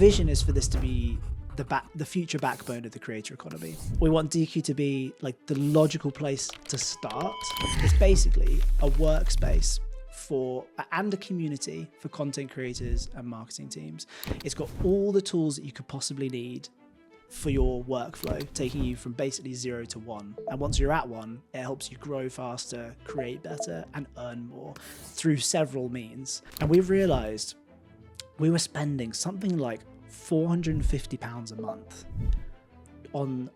vision is for this to be the future backbone of the creator economy. We want Deaku to be like the logical place to start. It's basically a workspace and a community for content creators and marketing teams. It's got all the tools that you could possibly need for your workflow, taking you from basically 0 to 1. And once you're at 1, it helps you grow faster, create better, and earn more through several means. And we realized we were spending something like £450 a month on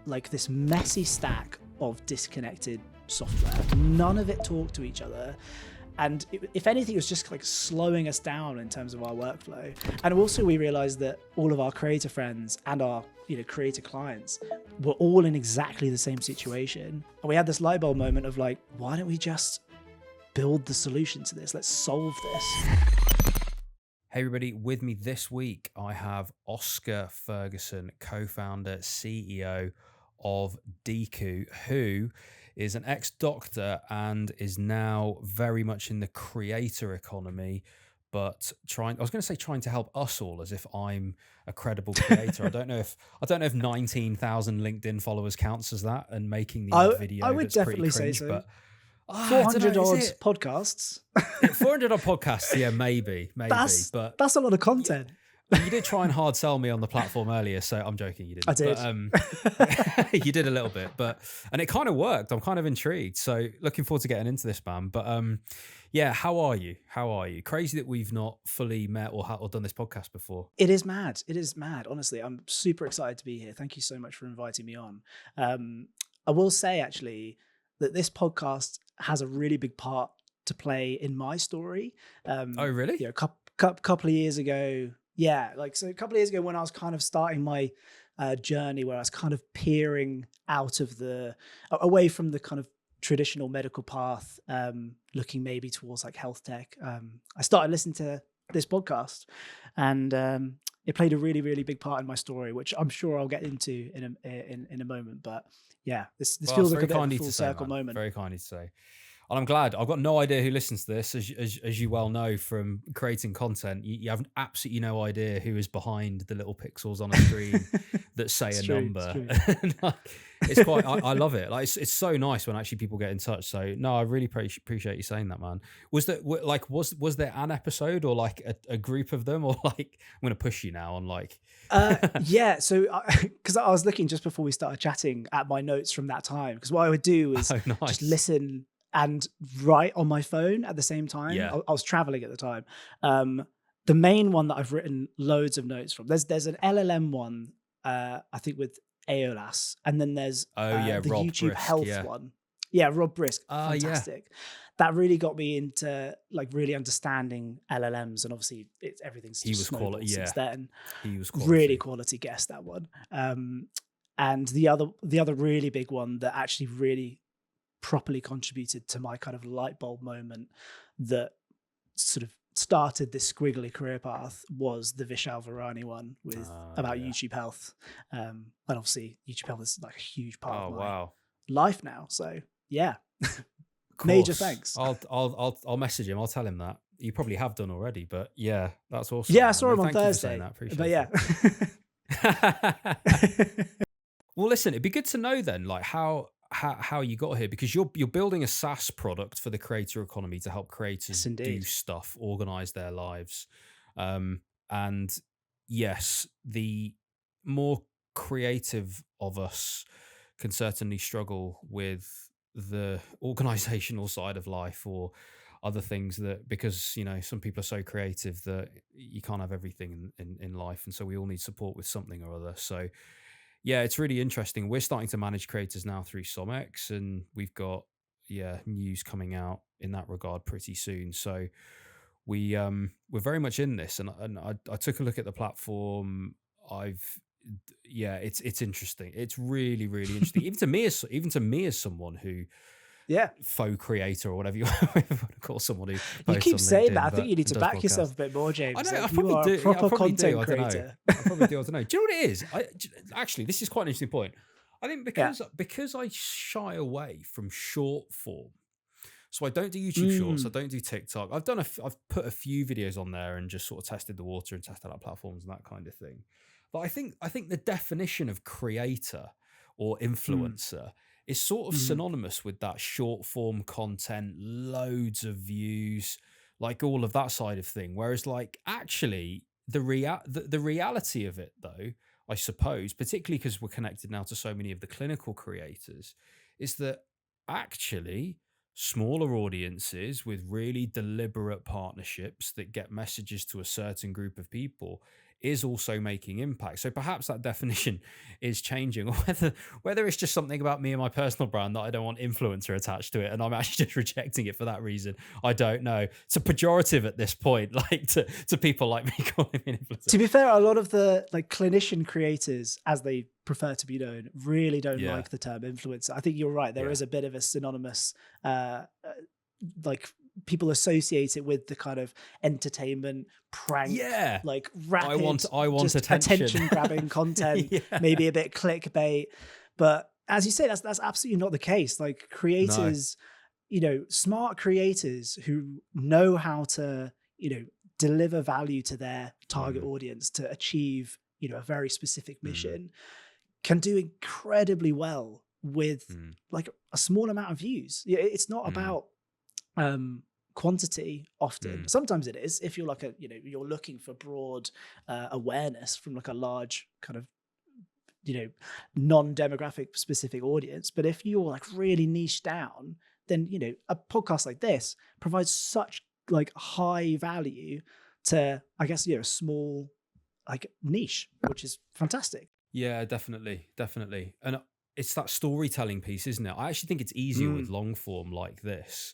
like this messy stack of disconnected software. None of it talked to each other. And if anything, it was just like slowing us down in terms of our workflow. And also we realized that all of our creator friends and our creator clients were all in exactly the same situation. And we had this light bulb moment of like, why don't we just build the solution to this? Let's solve this. Hey everybody, with me this week, I have Oscar Ferguson, co-founder, CEO of Deaku, who is an ex-doctor and is now very much in the creator economy, but trying to help us all, as if I'm a credible creator. I don't know if 19,000 LinkedIn followers counts as that, and making the video I would that's definitely pretty cringe, say so. But 400 odd podcasts. 400 odd podcasts, yeah, maybe. That's a lot of content. You did try and hard sell me on the platform earlier, so I'm joking. You didn't. I did. But, you did a little bit, and it kind of worked. I'm kind of intrigued. So looking forward to getting into this, man. But yeah, how are you? Crazy that we've not fully met or done this podcast before. It is mad. Honestly, I'm super excited to be here. Thank you so much for inviting me on. I will say actually that this podcast has a really big part to play in my story. Oh, really? A couple of years ago. Yeah, a couple of years ago when I was kind of starting my journey, where I was kind of peering out of away from the kind of traditional medical path, looking maybe towards like health tech. I started listening to this podcast, and it played a really, really big part in my story, which I'm sure I'll get into in a moment. But yeah, this feels like a bit of a full circle moment. Very kindly to say. And I'm glad. I've got no idea who listens to this, as you well know from creating content. You have absolutely no idea who is behind the little pixels on a screen that say a number. It's quite. I love it. Like it's so nice when actually people get in touch. So no, I really appreciate you saying that, man. Was there an episode or like a group of them, or like I'm going to push you now on like. Yeah. So because I was looking just before we started chatting at my notes from that time, because what I would do is just listen and write on my phone at the same time. Yeah. I was traveling at the time. The main one that I've written loads of notes from, there's an LLM one, I think with Aeolas, and then there's the Rob YouTube Brisk, health one. Yeah, Rob Brisk, fantastic. Yeah. That really got me into like really understanding LLMs, and obviously everything's snowballed since then. He was quality. Really quality guest, that one. And the other really big one that actually really properly contributed to my kind of light bulb moment that sort of started this squiggly career path was the Vishal Virani one about YouTube health. And obviously YouTube health is like a huge part of my life now. So yeah, major thanks. I'll message him. I'll tell him that. You probably have done already, but yeah, that's awesome. Yeah, I saw him on Thursday. But yeah. Well, listen, it'd be good to know then, like how you got here, because you're building a SaaS product for the creator economy to help creators do stuff, organize their lives. And yes, the more creative of us can certainly struggle with the organizational side of life or other things, that because some people are so creative that you can't have everything in life, and so we all need support with something or other. So yeah, it's really interesting. We're starting to manage creators now through SomX, and we've got news coming out in that regard pretty soon. So we're very much in this, and I took a look at the platform. It's interesting. It's really, really interesting. even to me as someone who faux creator or whatever you want to call someone who you keep saying that. I think you need to back podcasts. Yourself a bit more, James. I know, like I probably do. Proper content creator. I probably do. I don't know. Do you know what it is? Actually, this is quite an interesting point. I think because I shy away from short form, So I don't do YouTube Shorts. I don't do TikTok. I've put a few videos on there and just sort of tested the water and tested out platforms and that kind of thing. But I think the definition of creator or influencer is sort of synonymous with that short form content, loads of views, like all of that side of thing. Whereas like actually the reality of it though, I suppose, particularly because we're connected now to so many of the clinical creators, is that actually smaller audiences with really deliberate partnerships that get messages to a certain group of people is also making impact. So perhaps that definition is changing, or whether it's just something about me and my personal brand that I don't want influencer attached to it, and I'm actually just rejecting it for that reason. I don't know. It's a pejorative at this point, like to people like me calling me an influencer. To be fair, a lot of the like clinician creators, as they prefer to be known, really don't like the term influencer. I think you're right. There is a bit of a synonymous, like people associate it with the kind of entertainment prank, like rapid, I want just attention grabbing content, maybe a bit clickbait. But as you say, that's absolutely not the case. Like creators, you know, smart creators who know how to, you know, deliver value to their target audience to achieve, you know, a very specific mission, can do incredibly well with like a small amount of views. It's not about quantity often. Sometimes it is, if you're like you're looking for broad awareness from like a large kind of, you know, non-demographic specific audience. But if you're like really niche down, then, you know, a podcast like this provides such like high value to, I guess, you know, a small like niche, which is fantastic. Yeah, definitely. And it's that storytelling piece, isn't it? I actually think it's easier with long form like this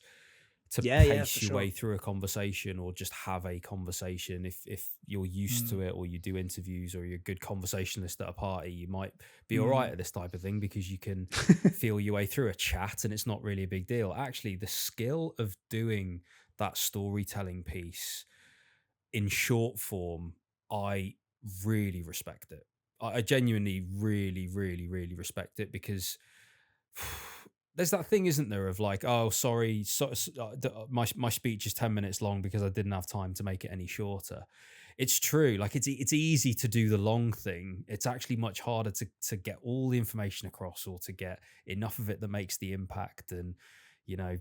to pace your way through a conversation, or just have a conversation. If you're used to it, or you do interviews, or you're a good conversationalist at a party, you might be all right at this type of thing because you can feel your way through a chat and it's not really a big deal. Actually, the skill of doing that storytelling piece in short form, I really respect it. I genuinely really, really, really respect it, because there's that thing, isn't there, of like, oh, sorry, my speech is 10 minutes long because I didn't have time to make it any shorter. It's true. Like it's easy to do the long thing. It's actually much harder to get all the information across, or to get enough of it that makes the impact, and, you know,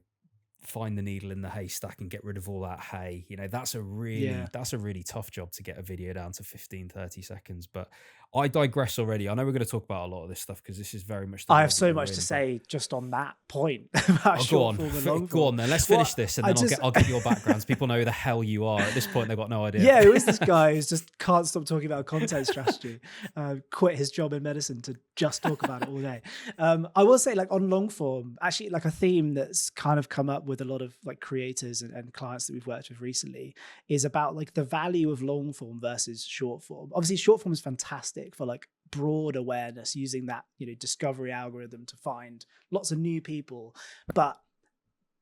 find the needle in the haystack and get rid of all that hay. You know, that's a really tough job, to get a video down to 15-30 seconds. But I digress already. I know we're going to talk about a lot of this stuff because this is very much I have so much to say just on that point about short form and long form. Go on then, let's finish this, and then I'll get your backgrounds. People know who the hell you are. At this point, they've got no idea. Yeah, who is this guy who's just can't stop talking about content strategy? Quit his job in medicine to just talk about it all day. I will say, like, on long form, actually, like a theme that's kind of come up with a lot of like creators and clients that we've worked with recently is about like the value of long form versus short form. Obviously, short form is fantastic for like broad awareness, using that, you know, discovery algorithm to find lots of new people. But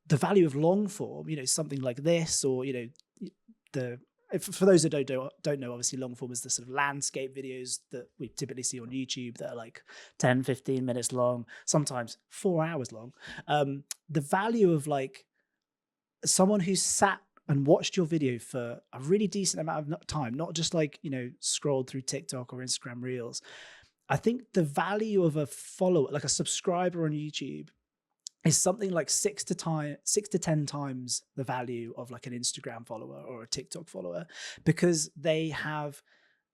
the value of long form, you know, something like this, or, you know, for those that don't know, obviously long form is the sort of landscape videos that we typically see on YouTube that are like 10, 15 minutes long, sometimes 4 hours long. The value of like someone who's sat and watched your video for a really decent amount of time, not just like, you know, scrolled through TikTok or Instagram Reels. I think the value of a follower, like a subscriber on YouTube, is something like 6 to 10 times the value of like an Instagram follower or a TikTok follower, because they have,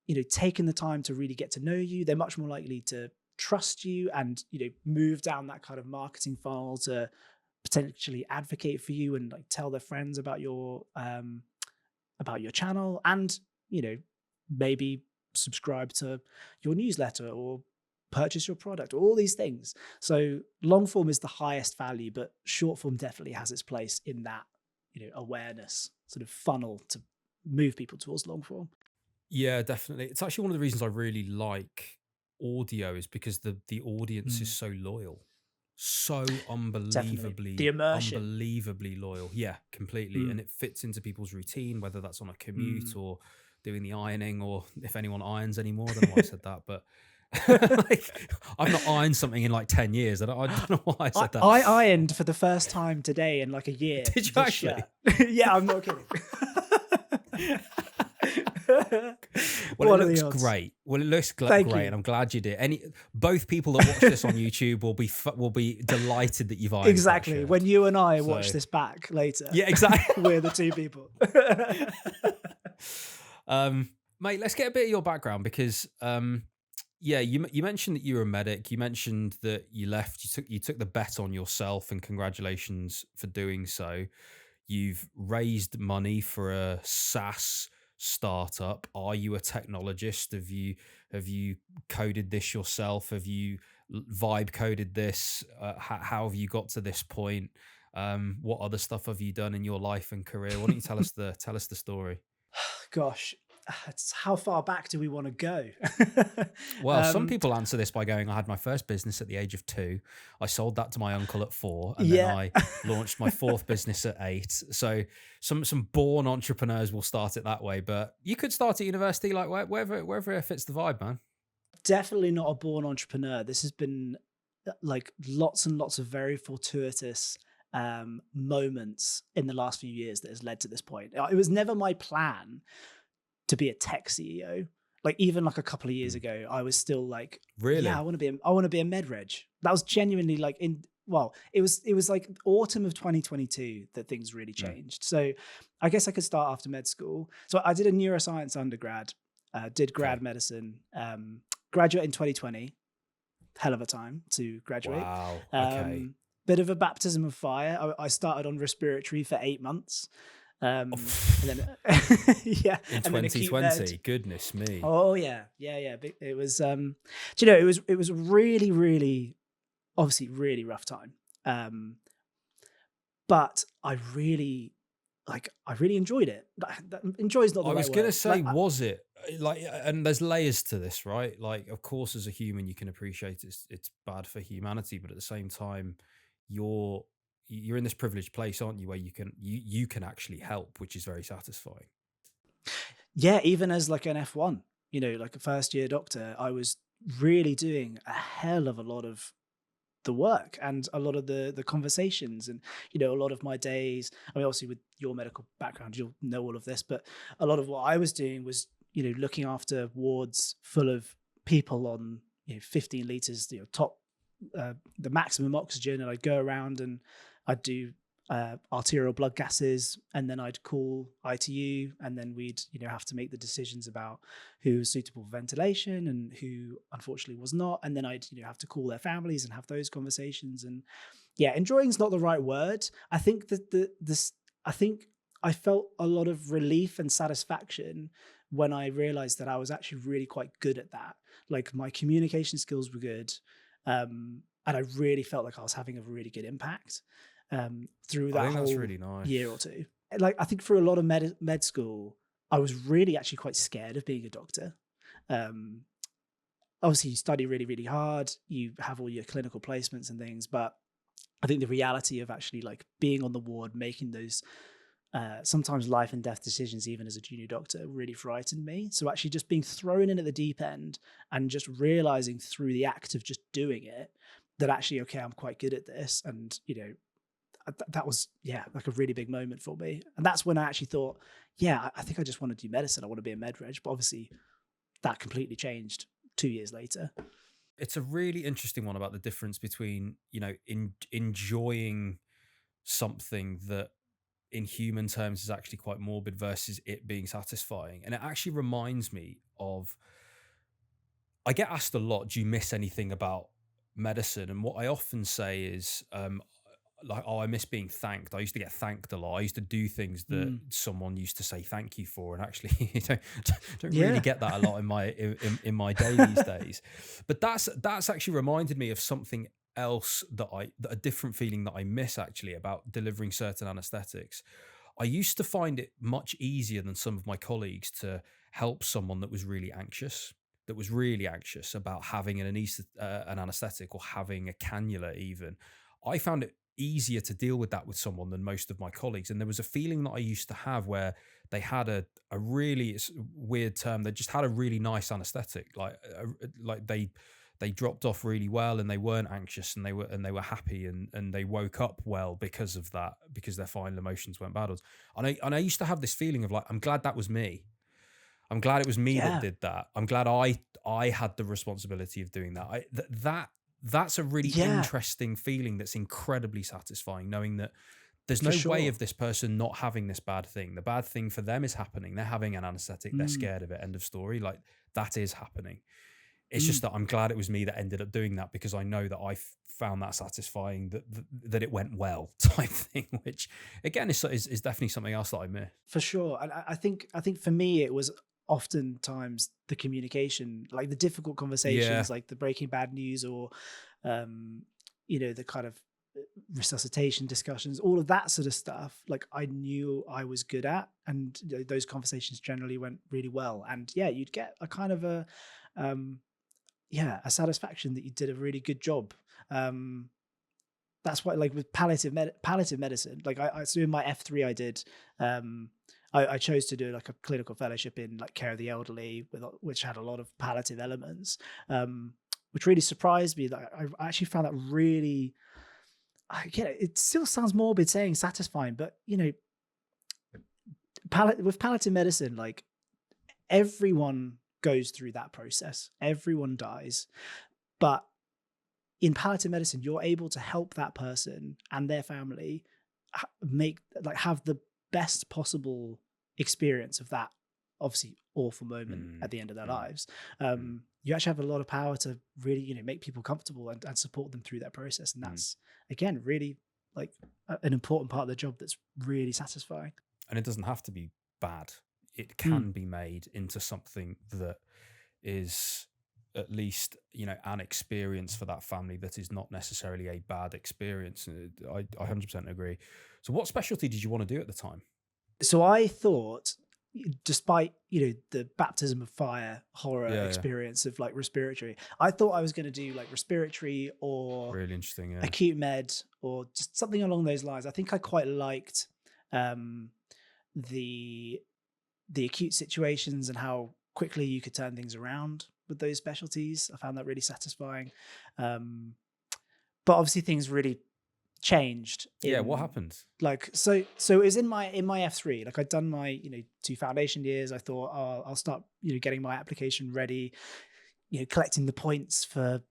you know, taken the time to really get to know you. They're much more likely to trust you and, you know, move down that kind of marketing funnel to potentially advocate for you and like tell their friends about your channel, and, you know, maybe subscribe to your newsletter or purchase your product, all these things. So long form is the highest value, but short form definitely has its place in that, you know, awareness sort of funnel to move people towards long form. Yeah, definitely. It's actually one of the reasons I really like audio, is because the audience is so loyal. So unbelievably loyal. Yeah, completely. And it fits into people's routine, whether that's on a commute or doing the ironing, or if anyone irons anymore. I don't know why I said that, but Like, I've not ironed something in like 10 years. I don't know why I said that. I ironed for the first time today in like a year. Did you actually? Yeah, I'm not kidding. Well, it looks great. Well, it looks great, and I'm glad you did. Both people that watch this on YouTube will be delighted that you've ironed. Exactly. When you and I watch this back later, yeah, exactly. We're the two people. Mate, let's get a bit of your background because, yeah, you mentioned that you were a medic. You mentioned that you left. You took the bet on yourself, and congratulations for doing so. You've raised money for a SaaS startup. Are you a technologist? Have you coded this yourself? Have you vibe coded this? How have you got to this point? What other stuff have you done in your life and career? Why don't you tell us the story? Gosh, it's how far back do we want to go? Well, some people answer this by going, I had my first business at the age of 2. I sold that to my uncle at 4. And then I launched my 4th business at 8. So some born entrepreneurs will start it that way. But you could start at university, like wherever it fits the vibe, man. Definitely not a born entrepreneur. This has been like lots and lots of very fortuitous moments in the last few years that has led to this point. It was never my plan to be a tech CEO. Like even like a couple of years ago, I was still like, really? Yeah, I want to be a med reg. That was genuinely like it was like autumn of 2022 that things really changed. So I guess I could start after med school. So I did a neuroscience undergrad, did grad medicine, graduate in 2020. Hell of a time to graduate. Wow. Okay. Bit of a baptism of fire. I started on respiratory for 8 months. And then yeah, in 2020, goodness me. Oh yeah. It was it was really, really, obviously really rough time. But I really enjoyed it. Enjoy is not the right word. I was gonna say, was it like? And there's layers to this, right? Like, of course, as a human, you can appreciate it's bad for humanity, but at the same time, you're in this privileged place, aren't you, where you can actually help, which is very satisfying. Yeah, even as like an F1, like a first year doctor, I was really doing a hell of a lot of the work and a lot of the conversations, and a lot of my days. I mean, obviously with your medical background, you'll know all of this, but a lot of what I was doing was looking after wards full of people on 15 liters, top the maximum oxygen, and I'd go around and I'd do arterial blood gases, and then I'd call ITU, and then we'd have to make the decisions about who was suitable for ventilation and who unfortunately was not, and then I'd have to call their families and have those conversations. And yeah, enjoying's not the right word. I think that I think I felt a lot of relief and satisfaction when I realized that I was actually really quite good at that. Like my communication skills were good, and I really felt like I was having a really good impact through that whole really nice. year or two. Like I think for a lot of med school, I was really actually quite scared of being a doctor. Obviously, you study really, really hard. You have all your clinical placements and things, but I think the reality of actually like being on the ward, making those sometimes life and death decisions, even as a junior doctor, really frightened me. So actually just being thrown in at the deep end and just realizing through the act of just doing it that actually, okay, I'm quite good at this. And, that was, like a really big moment for me. And that's when I actually thought, I think I just want to do medicine. I want to be a med reg. But obviously that completely changed 2 years later. It's a really interesting one about the difference between, enjoying something that in human terms is actually quite morbid versus it being satisfying. And it actually reminds me of, I get asked a lot, do you miss anything about medicine? And what I often say is, like, I miss being thanked. I used to get thanked a lot. I used to do things that someone used to say thank you for, and actually you don't really get that a lot in my day these days. But that's actually reminded me of something else that a different feeling that I miss actually about delivering certain anesthetics. I used to find it much easier than some of my colleagues to help someone that was really anxious about having an anesthetic or having a cannula even. I found it easier to deal with that with someone than most of my colleagues. And there was a feeling that I used to have where they had a really, it's a weird term, they just had a really nice anesthetic, like they dropped off really well, and they weren't anxious, and they were happy, and they woke up well because of that, because their final emotions weren't bad. And I used to have this feeling of like, I'm glad that was me. I'm glad it was me that did that. I'm glad I had the responsibility of doing that. That's a really interesting feeling. That's incredibly satisfying, knowing that there's no way of this person not having this bad thing. The bad thing for them is happening. They're having an anesthetic. They're scared of it. End of story. Like, that is happening. It's just that I'm glad it was me that ended up doing that, because I know that I found that satisfying, that it went well, type thing, which again is definitely something else that I miss. For sure. And I think for me, it was oftentimes the communication, like the difficult conversations, like the breaking bad news, or, the kind of resuscitation discussions, all of that sort of stuff. Like, I knew I was good at, and those conversations generally went really well. And you'd get a kind of a satisfaction that you did a really good job. That's why, like, with palliative medicine, like so in my F3 I did, I chose to do like a clinical fellowship in like care of the elderly, which had a lot of palliative elements, which really surprised me. That I actually found that really, it still sounds morbid saying satisfying, but with palliative medicine, like, everyone goes through that process. Everyone dies. But in palliative medicine, you're able to help that person and their family have the best possible experience of that, obviously, awful moment at the end of their lives. You actually have a lot of power to really, make people comfortable and support them through that process. And that's, again, really like an important part of the job that's really satisfying. And it doesn't have to be bad. It can be made into something that is at least, an experience for that family that is not necessarily a bad experience. I 100% agree. So what specialty did you want to do at the time? So I thought, despite, the baptism of fire horror experience of like respiratory, I thought I was going to do like respiratory or really interesting, acute med, or just something along those lines. I think I quite liked the acute situations and how quickly you could turn things around with those specialties. I found that really satisfying. But obviously things really changed. What happened? Like, so it was in my F3, like I'd done my, 2 foundation years. I thought, I'll start, getting my application ready, collecting the points for,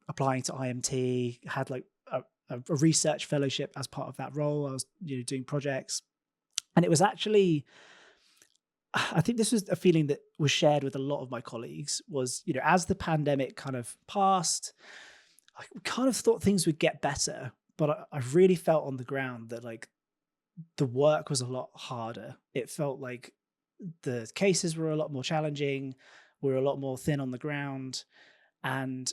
applying to IMT, had like a research fellowship as part of that role. I was, doing projects, and it was actually, I think this was a feeling that was shared with a lot of my colleagues, was, as the pandemic kind of passed, I kind of thought things would get better, but I really felt on the ground that like the work was a lot harder. It felt like the cases were a lot more challenging. We were a lot more thin on the ground. And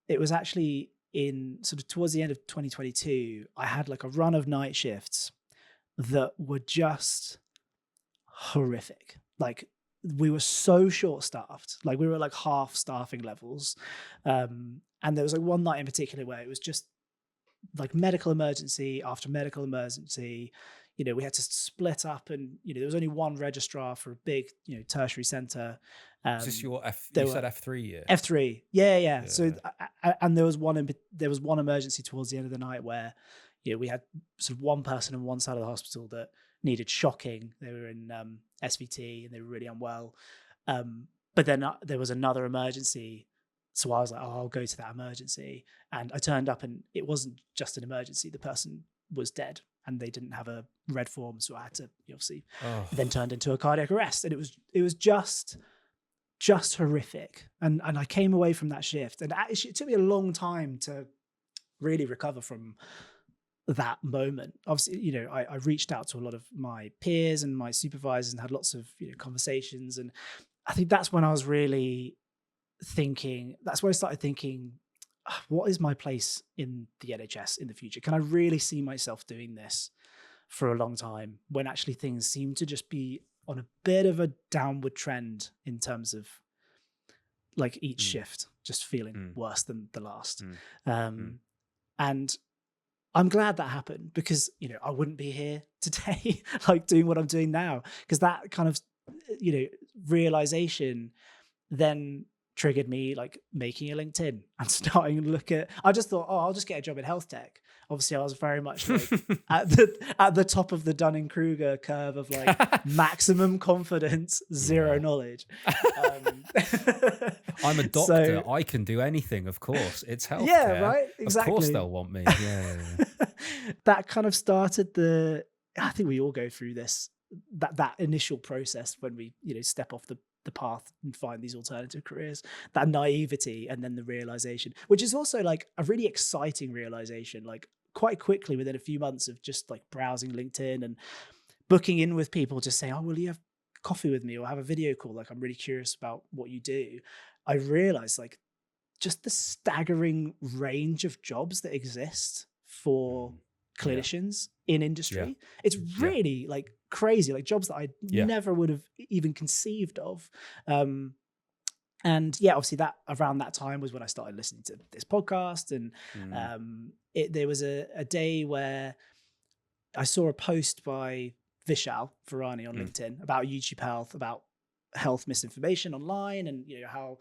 it was actually in sort of towards the end of 2022, I had like a run of night shifts that were just horrific. Like, we were so short staffed, like we were like half staffing levels. And there was like one night in particular where it was just like medical emergency after medical emergency. We had to split up, and, there was only one registrar for a big, tertiary center. Is this your you said F3 year? F3. Yeah. So, and there was one emergency towards the end of the night where, we had sort of one person on one side of the hospital that needed shocking. They were in SVT and they were really unwell. But then there was another emergency. So I was like, I'll go to that emergency. And I turned up, and it wasn't just an emergency. The person was dead, and they didn't have a red form. So I had to, obviously, then turned into a cardiac arrest. And it was just horrific. And I came away from that shift, and actually it took me a long time to really recover from that moment. Obviously, I reached out to a lot of my peers and my supervisors and had lots of, conversations. And I think that's when I was really thinking, that's when I started thinking, what is my place in the NHS in the future? Can I really see myself doing this for a long time, when actually things seem to just be on a bit of a downward trend in terms of like each shift just feeling worse than the last. And I'm glad that happened because, I wouldn't be here today, like doing what I'm doing now, because that kind of, realization then triggered me like making a LinkedIn and starting to look at, I just thought, I'll just get a job in health tech. Obviously I was very much like at the top of the Dunning-Kruger curve of like maximum confidence, zero knowledge. I'm a doctor. I can do anything. Of course, it's healthcare. Yeah, right. Exactly. Of course, they'll want me. Yeah. That kind of started I think we all go through this, that initial process when we, step off the path and find these alternative careers, that naivety, and then the realization, which is also like a really exciting realization, like quite quickly within a few months of just like browsing LinkedIn and booking in with people, just saying, will you have coffee with me or have a video call? Like, I'm really curious about what you do. I realized like just the staggering range of jobs that exist for clinicians in industry. It's really like crazy, like jobs that I never would have even conceived of. And obviously that around that time was when I started listening to this podcast. And there was a day where I saw a post by Vishal Virani on LinkedIn about YouTube Health, about health misinformation online, and how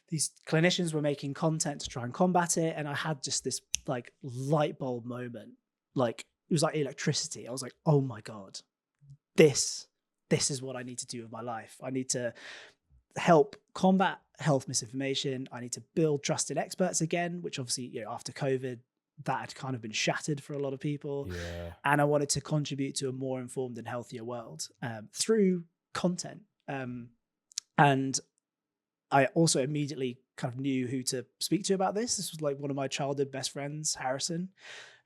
these clinicians were making content to try and combat it. And I had just this like light bulb moment, like it was like electricity. I was like, oh my God, this is what I need to do with my life. I need to help combat health misinformation. I need to build trusted experts again, which obviously, after COVID, that had kind of been shattered for a lot of people. Yeah. And I wanted to contribute to a more informed and healthier world through content. And I also immediately kind of knew who to speak to about this. This was like one of my childhood best friends, Harrison,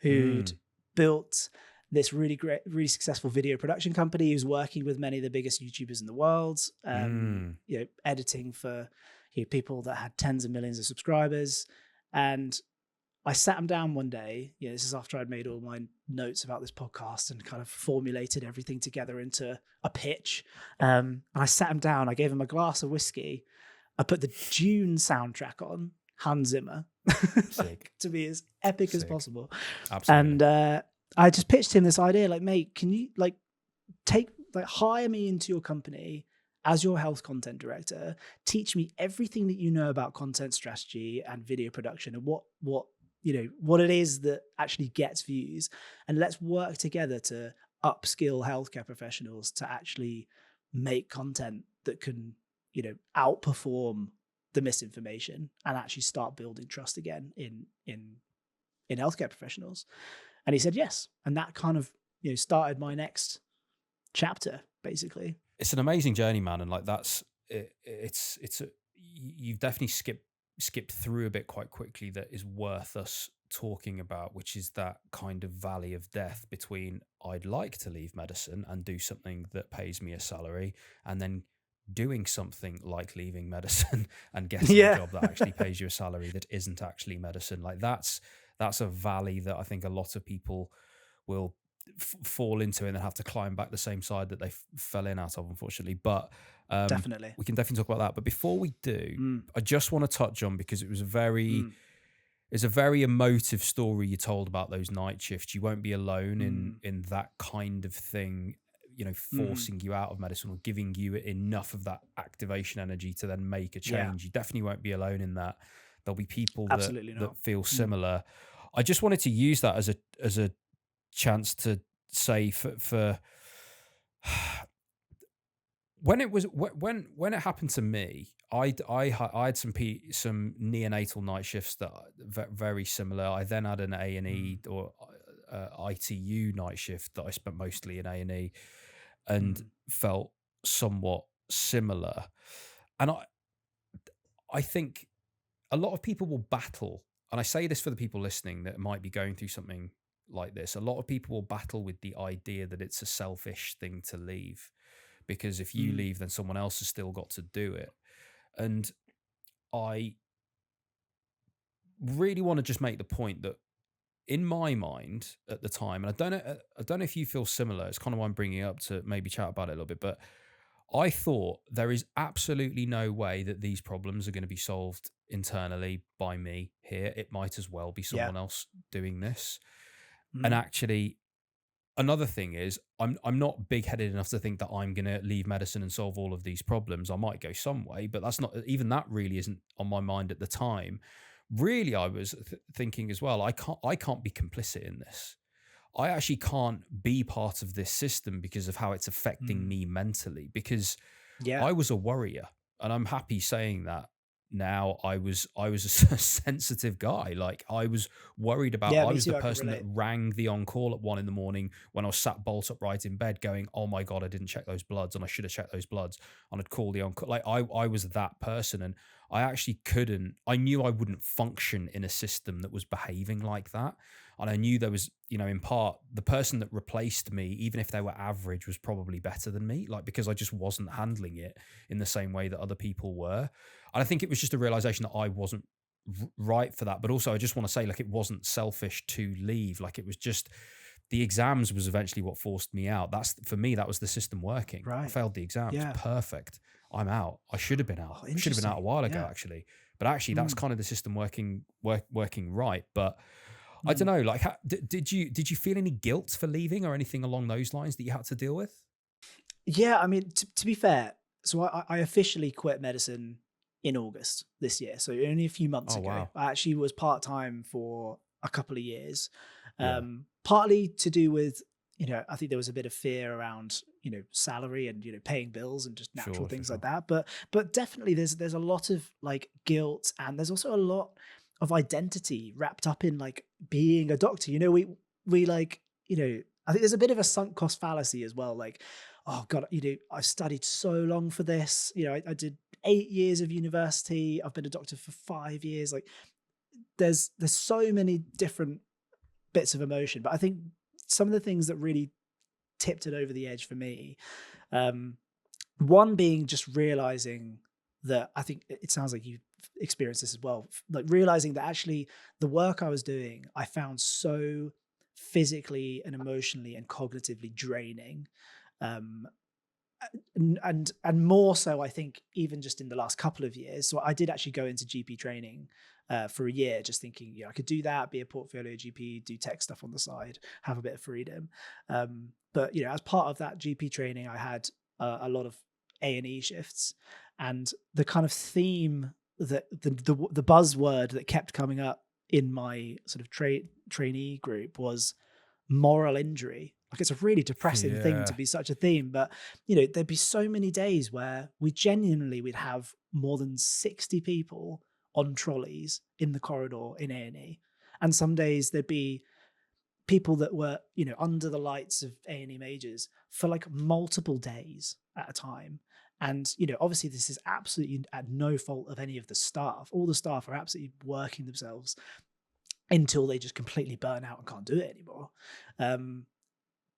who'd built this really great, really successful video production company. He was working with many of the biggest YouTubers in the world, editing for people that had tens of millions of subscribers. And I sat him down one day, this is after I'd made all my notes about this podcast and kind of formulated everything together into a pitch. And I sat him down, I gave him a glass of whiskey. I put the Dune soundtrack on, Hans Zimmer, like, to be as epic as possible. Absolutely. And I just pitched him this idea, like, mate, can you like hire me into your company as your health content director, teach me everything that you know about content strategy and video production and what it is that actually gets views, and let's work together to upskill healthcare professionals to actually make content that can, outperform the misinformation and actually start building trust again in healthcare professionals. And he said yes, and that kind of started my next chapter. Basically, it's an amazing journey, man, and like you've definitely skipped through a bit quite quickly that is worth us talking about, which is that kind of valley of death between I'd like to leave medicine and do something that pays me a salary, and then doing something like leaving medicine and getting a job that actually pays you a salary that isn't actually medicine. Like that's a valley that I think a lot of people will fall into and then have to climb back the same side that they fell in out of, unfortunately. But definitely, we can definitely talk about that. But before we do, I just want to touch on, because it was it's a very emotive story you told about those night shifts. You won't be alone in that kind of thing, forcing you out of medicine or giving you enough of that activation energy to then make a change. Yeah. You definitely won't be alone in that. There'll be people that feel similar. I just wanted to use that as a chance to say for when it happened to me, I had some neonatal night shifts that are very similar. I then had an A&E or ITU night shift that I spent mostly in A&E and felt somewhat similar. And I think a lot of people will battle, and I say this for the people listening that might be going through something like this. A lot of people will battle with the idea that it's a selfish thing to leave, because if you leave, then someone else has still got to do it. And I really want to just make the point that in my mind at the time, and I don't know if you feel similar, it's kind of why I'm bringing it up to maybe chat about it a little bit, but I thought there is absolutely no way that these problems are going to be solved internally by me here. It might as well be someone else doing this. And actually, another thing is I'm not big-headed enough to think that I'm going to leave medicine and solve all of these problems. I might go some way, but that's not, even that really isn't on my mind at the time. Really, I was thinking as well, I can't be complicit in this. I actually can't be part of this system because of how it's affecting me mentally, because I was a worrier, and I'm happy saying that now. I was a sensitive guy. Like, I was worried about, I was the person that rang the on-call at 1 a.m. when I was sat bolt upright in bed going, oh my God, I didn't check those bloods and I should have checked those bloods. And I'd call the on-call. Like, I was that person, and I actually couldn't, I knew I wouldn't function in a system that was behaving like that. And I knew there was, in part, the person that replaced me, even if they were average, was probably better than me, like, because I just wasn't handling it in the same way that other people were. And I think it was just a realization that I wasn't right for that. But also, I just want to say, like, it wasn't selfish to leave. Like, it was just, the exams was eventually what forced me out. That's, for me, that was the system working. Right. I failed the exams. Yeah. Perfect. I'm out. I should have been out. I should have been out a while ago, actually. But actually, that's kind of the system working right. But I don't know, like, did you feel any guilt for leaving or anything along those lines that you had to deal with? Yeah, I mean, to be fair, so I officially quit medicine in August this year. So only a few months ago. Wow. I actually was part-time for a couple of years, partly to do with, I think there was a bit of fear around, salary and, paying bills and just natural things like that. But definitely there's a lot of like guilt, and there's also a lot of identity wrapped up in like being a doctor. We like, I think there's a bit of a sunk cost fallacy as well. Like, oh God, I studied so long for this. I did 8 years of university. I've been a doctor for 5 years. Like, there's so many different bits of emotion. But I think some of the things that really tipped it over the edge for me, one being just realizing that, I think it sounds like you experienced this as well, like realizing that actually the work I was doing, I found so physically and emotionally and cognitively draining. And more so, I think, even just in the last couple of years. So I did actually go into GP training for a year, just thinking, I could do that, be a portfolio GP, do tech stuff on the side, have a bit of freedom. But as part of that GP training, I had a lot of A&E shifts, and the kind of theme that the buzzword that kept coming up in my sort of trainee group was moral injury. Like, it's a really depressing thing to be such a theme, but there'd be so many days where we'd have more than 60 people on trolleys in the corridor in A&E. And some days there'd be people that were, under the lights of A&E majors for like multiple days at a time. And, obviously this is absolutely at no fault of any of the staff. All the staff are absolutely working themselves until they just completely burn out and can't do it anymore.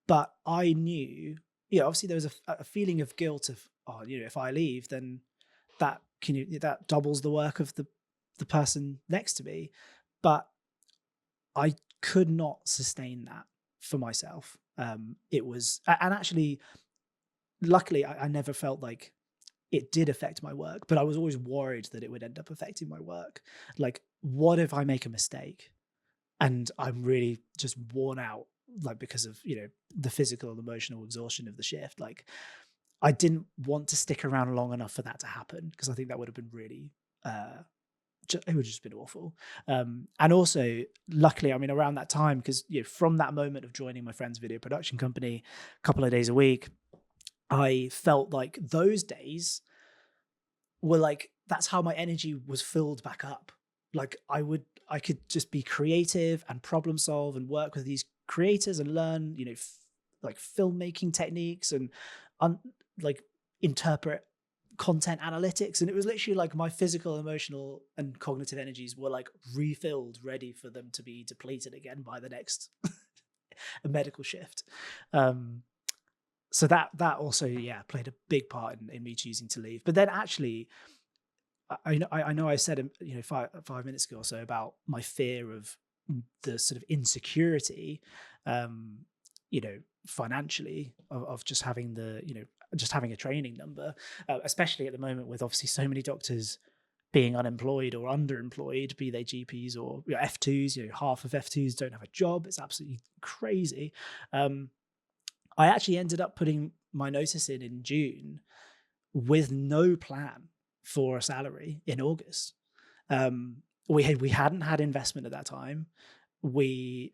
But I knew, obviously there was a feeling of guilt of, if I leave, then that doubles the work of the person next to me. But I could not sustain that for myself. It was, and actually, luckily, I never felt like it did affect my work, but I was always worried that it would end up affecting my work. Like, what if I make a mistake and I'm really just worn out, like, because of, the physical and emotional exhaustion of the shift? Like, I didn't want to stick around long enough for that to happen, because I think that would have been really, it would have just been awful. And also, luckily, I mean, around that time, because from that moment of joining my friend's video production company a couple of days a week, I felt like those days were like, that's how my energy was filled back up. Like, I could just be creative and problem solve and work with these creators and learn, like filmmaking techniques and like interpret content analytics. And it was literally like my physical, emotional, and cognitive energies were like refilled, ready for them to be depleted again by the next medical shift. So that also, played a big part in me choosing to leave. But then actually, I know I said, 5 minutes ago or so about my fear of the sort of insecurity, financially of just having just having a training number, especially at the moment with obviously so many doctors being unemployed or underemployed, be they GPs or F2s. Half of F2s don't have a job. It's absolutely crazy. I actually ended up putting my notice in June with no plan for a salary in August. We hadn't had investment at that time. Maybe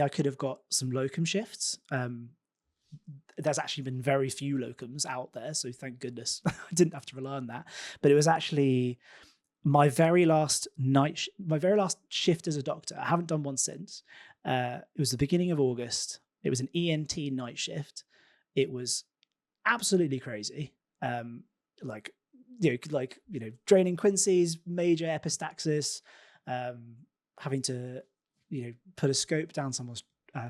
I could have got some locum shifts. There's actually been very few locums out there, so thank goodness I didn't have to rely on that. But it was actually my very last shift as a doctor. I haven't done one since. It was the beginning of August. It was an ENT night shift. It was absolutely crazy. Draining quinces, major epistaxis, having to put a scope down someone's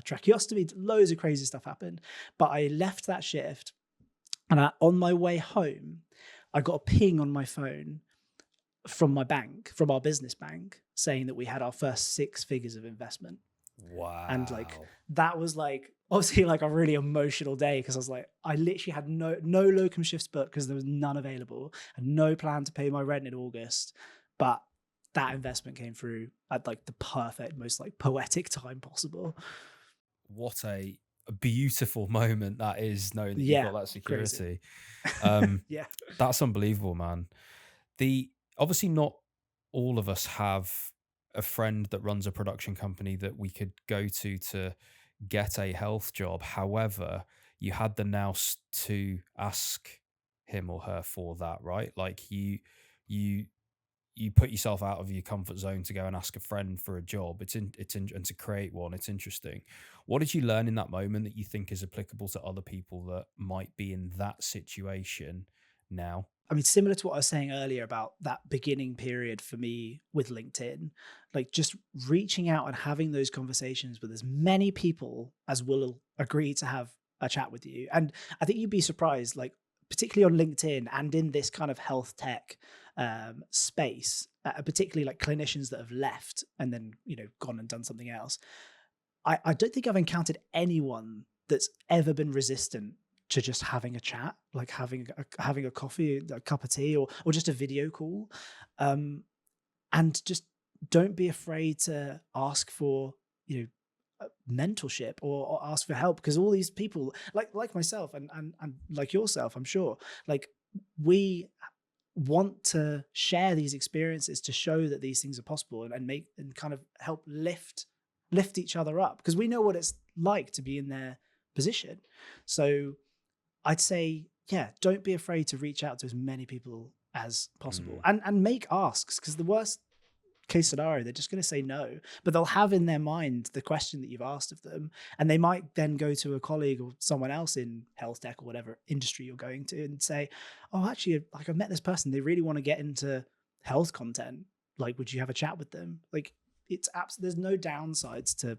tracheostomy. Loads of crazy stuff happened. But I left that shift, and on my way home, I got a ping on my phone from my bank, from our business bank, saying that we had our first 6 figures of investment. Wow. And that was obviously a really emotional day, because I was I literally had no locum shifts booked because there was none available, and no plan to pay my rent in August. But that investment came through at the perfect, most poetic time possible. What a beautiful moment that is, knowing that you've got that security. Yeah. That's unbelievable, man. Obviously not all of us have a friend that runs a production company that we could go to get a health job. However, you had the nous to ask him or her for that, right? You put yourself out of your comfort zone to go and ask a friend for a job. And to create one. It's interesting. What did you learn in that moment that you think is applicable to other people that might be in that situation now? I mean, similar to what I was saying earlier about that beginning period for me with LinkedIn, just reaching out and having those conversations with as many people as will agree to have a chat with you. And I think you'd be surprised, particularly on LinkedIn and in this kind of health tech space, particularly clinicians that have left and then, gone and done something else. I don't think I've encountered anyone that's ever been resistant to just having a chat, having a coffee, a cup of tea, or just a video call. And just don't be afraid to ask for, mentorship or ask for help, because all these people like myself and like yourself, I'm sure, we want to share these experiences to show that these things are possible and make and kind of help lift each other up, because we know what it's like to be in their position. So I'd say, don't be afraid to reach out to as many people as possible and make asks, because the worst case scenario, they're just going to say no, but they'll have in their mind the question that you've asked of them, and they might then go to a colleague or someone else in health tech or whatever industry you're going to and say, oh, actually, I've met this person, they really want to get into health content, would you have a chat with them? There's no downsides to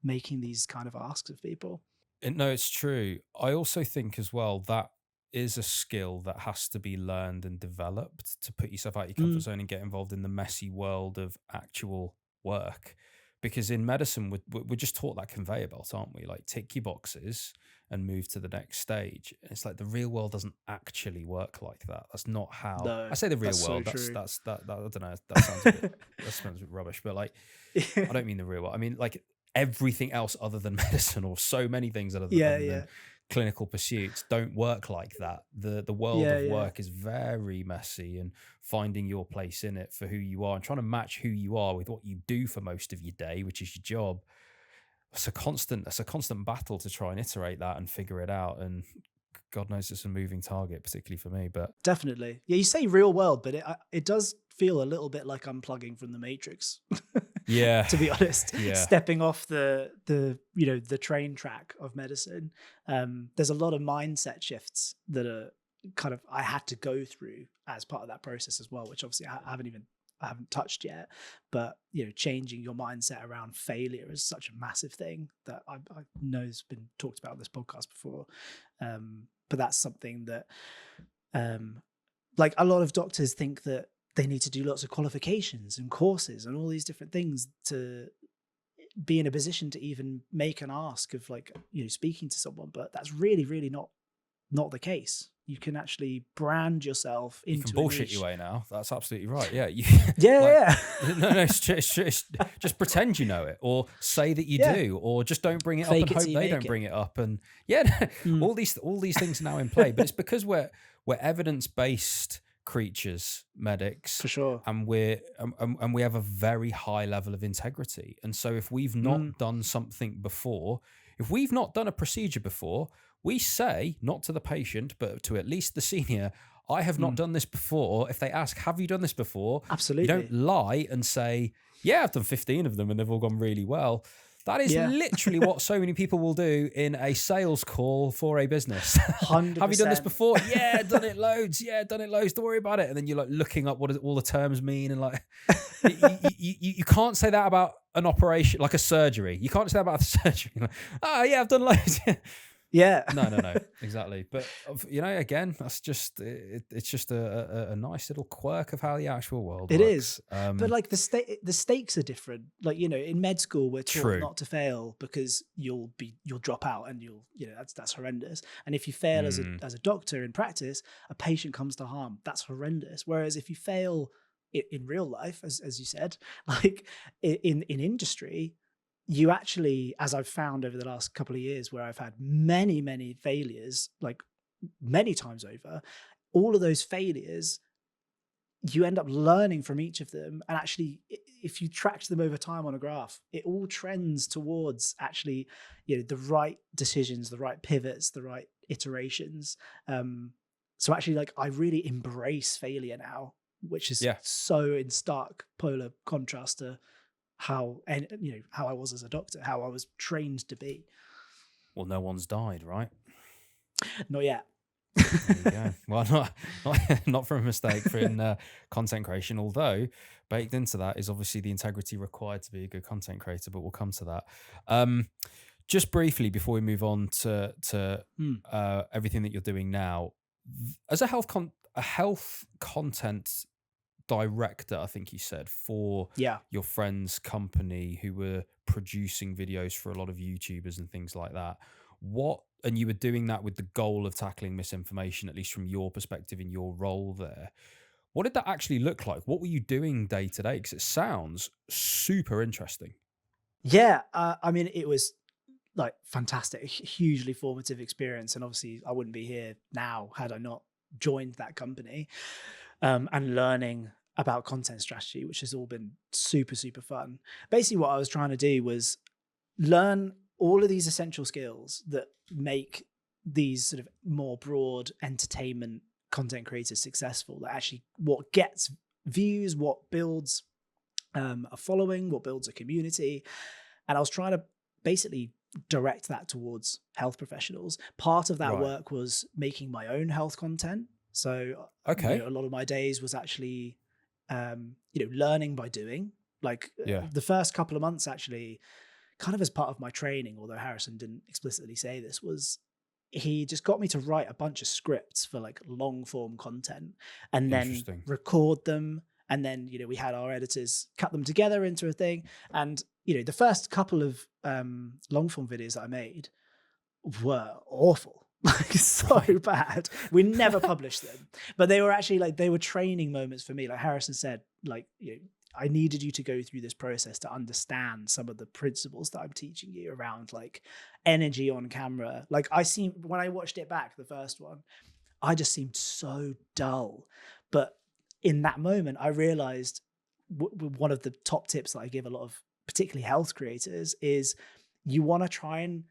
making these kind of asks of people. No, it's true. I also think as well that is a skill that has to be learned and developed, to put yourself out your comfort zone and get involved in the messy world of actual work. Because in medicine, we're just taught that conveyor belt, aren't we? Tick your boxes and move to the next stage. It's the real world doesn't actually work like that. That's not how. No, I say the real world. So that's I don't know. That sounds that sounds a bit rubbish. But I don't mean the real world. I mean everything else other than medicine, or so many things other than clinical pursuits, don't work like that. The world of work is very messy, and finding your place in it for who you are and trying to match who you are with what you do for most of your day, which is your job. It's a constant battle to try and iterate that and figure it out. And God knows it's a moving target, particularly for me. But definitely, you say real world, but it does feel a little bit like unplugging from the Matrix. Yeah, to be honest, stepping off the train track of medicine. There's a lot of mindset shifts that are kind of I had to go through as part of that process as well, which obviously I haven't touched yet. But changing your mindset around failure is such a massive thing that I know has been talked about on this podcast before. But that's something that a lot of doctors think that they need to do lots of qualifications and courses and all these different things to be in a position to even make an ask of speaking to someone. But that's really, really not the case. you can actually brand yourself into you can bullshit a niche. your way now. That's absolutely right. Yeah. No, just pretend you know it, or say that you do, or just don't bring it Fake up and hope they don't bring it up. And all these things are now in play, but it's because we're evidence-based creatures, medics, for sure, and we have a very high level of integrity. And so if we've not done something before, if we've not done a procedure before, we say, not to the patient, but to at least the senior, I have not done this before. If they ask, have you done this before? Absolutely. You don't lie and say, yeah, I've done 15 of them and they've all gone really well. That is literally what so many people will do in a sales call for a business. 100%. Have you done this before? Yeah, done it loads. Yeah, done it loads. Don't worry about it. And then you're like looking up what all the terms mean, and like you can't say that about an operation, like a surgery. You can't say that about a surgery. Like, oh yeah, I've done loads. Yeah. No, exactly. But again, that's just it's just a nice little quirk of how the actual world works. It is. But like the stakes are different. Like, in med school we're taught not to fail because you'll drop out, and that's horrendous. And if you fail as a doctor in practice, a patient comes to harm. That's horrendous. Whereas if you fail in real life, as you said, like in industry, you actually, as I've found over the last couple of years, where I've had many, many failures, like many times over, all of those failures, you end up learning from each of them. And actually, if you tracked them over time on a graph, it all trends towards actually, the right decisions, the right pivots, the right iterations. So actually, like, I really embrace failure now, which is so in stark polar contrast to how I was as a doctor, how I was trained to be. Well, no one's died, right? Not yet. There you go. Well, not from a mistake in content creation, although baked into that is obviously the integrity required to be a good content creator, but we'll come to that. Just briefly before we move on to everything that you're doing now, as a health content director, I think you said, for your friend's company who were producing videos for a lot of YouTubers and things like that. And you were doing that with the goal of tackling misinformation, at least from your perspective in your role there. What did that actually look like? What were you doing day to day? Because it sounds super interesting. Yeah, I mean, it was like fantastic, hugely formative experience. And obviously I wouldn't be here now had I not joined that company, and learning about content strategy, which has all been super, super fun. Basically, what I was trying to do was learn all of these essential skills that make these sort of more broad entertainment content creators successful. That actually what gets views, what builds a following, what builds a community. And I was trying to basically direct that towards health professionals. Part of that work was making my own health content. So a lot of my days was actually learning by doing. Like the first couple of months, actually, kind of as part of my training, although Harrison didn't explicitly say this, was he just got me to write a bunch of scripts for like long form content and then record them. And then, we had our editors cut them together into a thing. And, the first couple of long form videos that I made were awful. Like so bad. We never published them, but they were actually like, they were training moments for me. Like Harrison said, like, I needed you to go through this process to understand some of the principles that I'm teaching you around like energy on camera. Like when I watched it back, the first one, I just seemed so dull. But in that moment, I realized one of the top tips that I give a lot of particularly health creators is you want to try and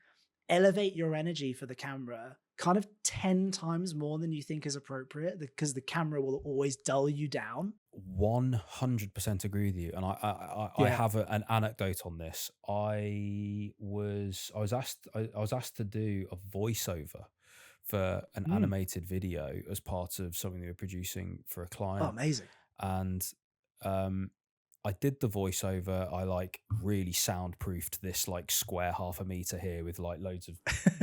elevate your energy for the camera kind of 10 times more than you think is appropriate, because the camera will always dull you down. 100% agree with you. And I have an anecdote on this. I was asked to do a voiceover for an animated video as part of something they were producing for a client. Oh, amazing. And I did the voiceover. I like really soundproofed this like square half a meter here with like loads of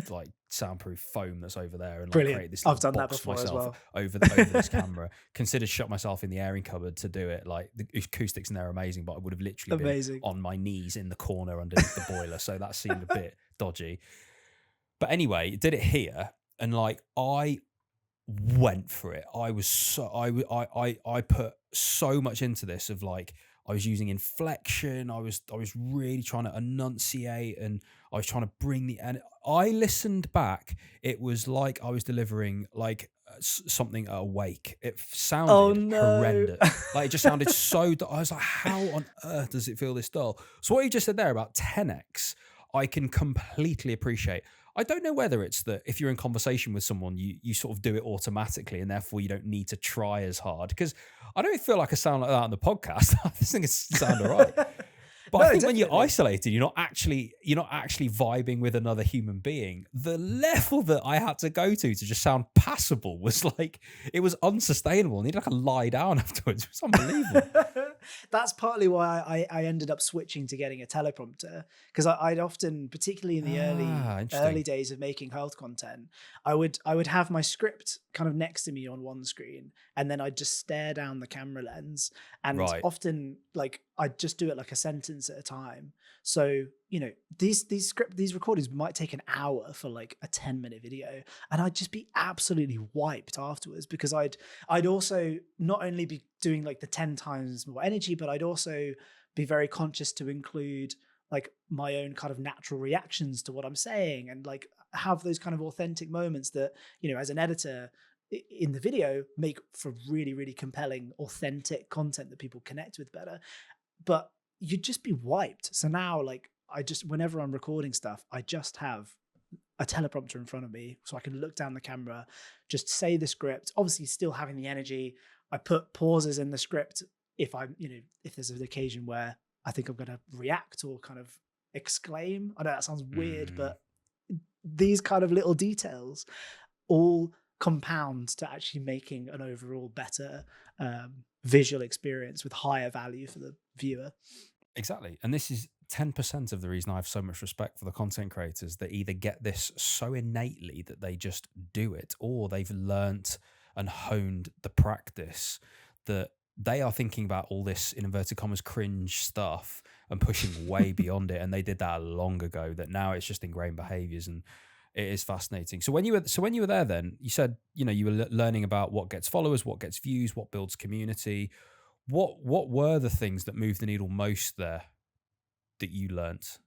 like soundproof foam that's over there, and like create this. I've done that before as well. over this camera. Considered shut myself in the airing cupboard to do it. Like the acoustics in there are amazing, but I would have literally been on my knees in the corner underneath the boiler, so that seemed a bit dodgy. But anyway, did it here, and like I went for it. I was so I put so much into this of like I was using inflection. I was really trying to enunciate, and I was trying to bring the and I listened back. It was like I was delivering like something at a wake. It sounded horrendous. Like it just sounded so I was like, how on earth does it feel this dull? So what you just said there about 10x, I can completely appreciate. I don't know whether it's that if you're in conversation with someone, you sort of do it automatically and therefore you don't need to try as hard. Because I don't feel like I sound like that on the podcast. I just think it sounds all right. But I think when you're isolated, you're not actually vibing with another human being. The level that I had to go to just sound passable was like, it was unsustainable. I needed like a lie down afterwards. It was unbelievable. That's partly why I ended up switching to getting a teleprompter, because I'd often, particularly in the early days of making health content, I would have my script kind of next to me on one screen, and then I'd just stare down the camera lens, and often like I'd just do it like a sentence at a time. So, you know, these recordings might take an hour for like a 10-minute video, and I'd just be absolutely wiped afterwards, because I'd also not only be doing like the 10 times more energy, but I'd also be very conscious to include like my own kind of natural reactions to what I'm saying, and like have those kind of authentic moments that, you know, as an editor in the video make for really, really compelling, authentic content that people connect with better. But you'd just be wiped. So now, like, whenever I'm recording stuff, I just have a teleprompter in front of me so I can look down the camera, just say the script, obviously still having the energy. I put pauses in the script if there's an occasion where I think I'm going to react or kind of exclaim. I know that sounds weird, but these kind of little details all compound to actually making an overall better visual experience with higher value for the viewer. Exactly. And this is 10% of the reason I have so much respect for the content creators that either get this so innately that they just do it, or they've learnt and honed the practice that they are thinking about all this, in inverted commas, cringe stuff and pushing way beyond it. And they did that long ago, that now it's just ingrained behaviors, and it is fascinating. So when you were there, then you said, you know, you were learning about what gets followers, what gets views, what builds community. What were the things that moved the needle most there that you learnt?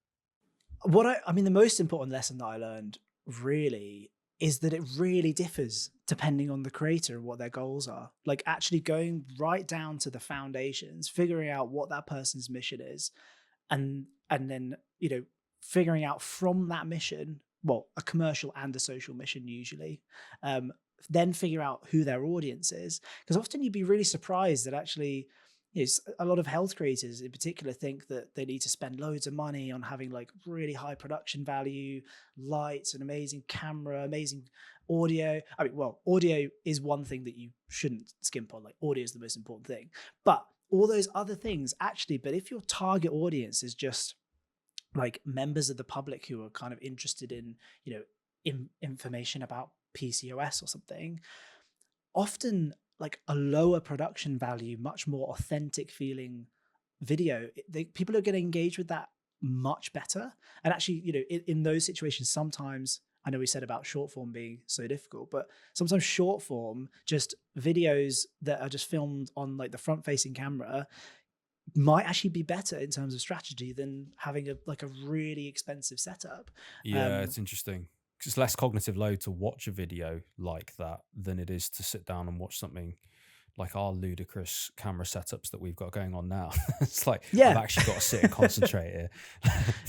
I mean, the most important lesson that I learned really is that it really differs depending on the creator and what their goals are. Like actually going right down to the foundations, figuring out what that person's mission is, and then, you know, figuring out from that mission, well, a commercial and a social mission usually, then figure out who their audience is. Because often you'd be really surprised that actually, you know, a lot of health creators in particular think that they need to spend loads of money on having like really high production value, lights, an amazing camera, amazing audio. I mean, well, audio is one thing that you shouldn't skimp on. Like audio is the most important thing, but all those other things actually, but if your target audience is just like members of the public who are kind of interested in, you know, information about PCOS or something, often like a lower production value, much more authentic feeling video, people are going to engage with that much better. And actually, you know, in those situations, sometimes, I know we said about short form being so difficult, but sometimes short form, just videos that are just filmed on like the front facing camera might actually be better in terms of strategy than having a really expensive setup. Yeah, it's interesting. It's less cognitive load to watch a video like that than it is to sit down and watch something like our ludicrous camera setups that we've got going on now. It's like, I've actually got to sit and concentrate here.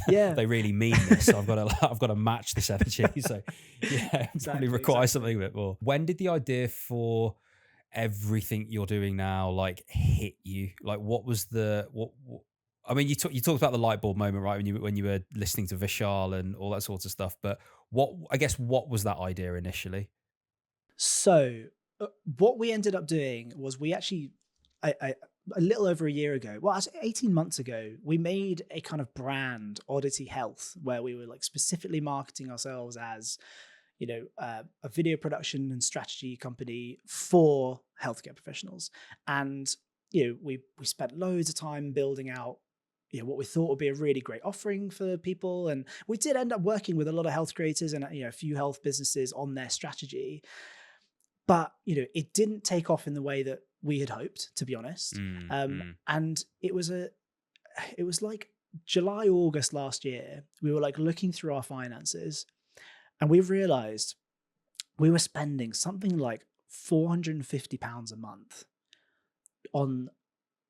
Yeah, they really mean this. So I've got to match this energy. So yeah, probably requires something a bit more. When did the idea for everything you're doing now like hit you? Like, what was what I mean, you talked about the light bulb moment, right? When you were listening to Vishal and all that sort of stuff. But what was that idea initially? So what we ended up doing was we actually, a little over a year ago, well, 18 months ago, we made a kind of brand, Oddity Health, where we were like specifically marketing ourselves as, you know, a video production and strategy company for healthcare professionals. And, you know, we spent loads of time building out, you know, what we thought would be a really great offering for people. And we did end up working with a lot of health creators and, you know, a few health businesses on their strategy. but it didn't take off in the way that we had hoped, to be honest. And it was like July, August last year. We were like looking through our finances, and we realized we were spending something like £450 a month on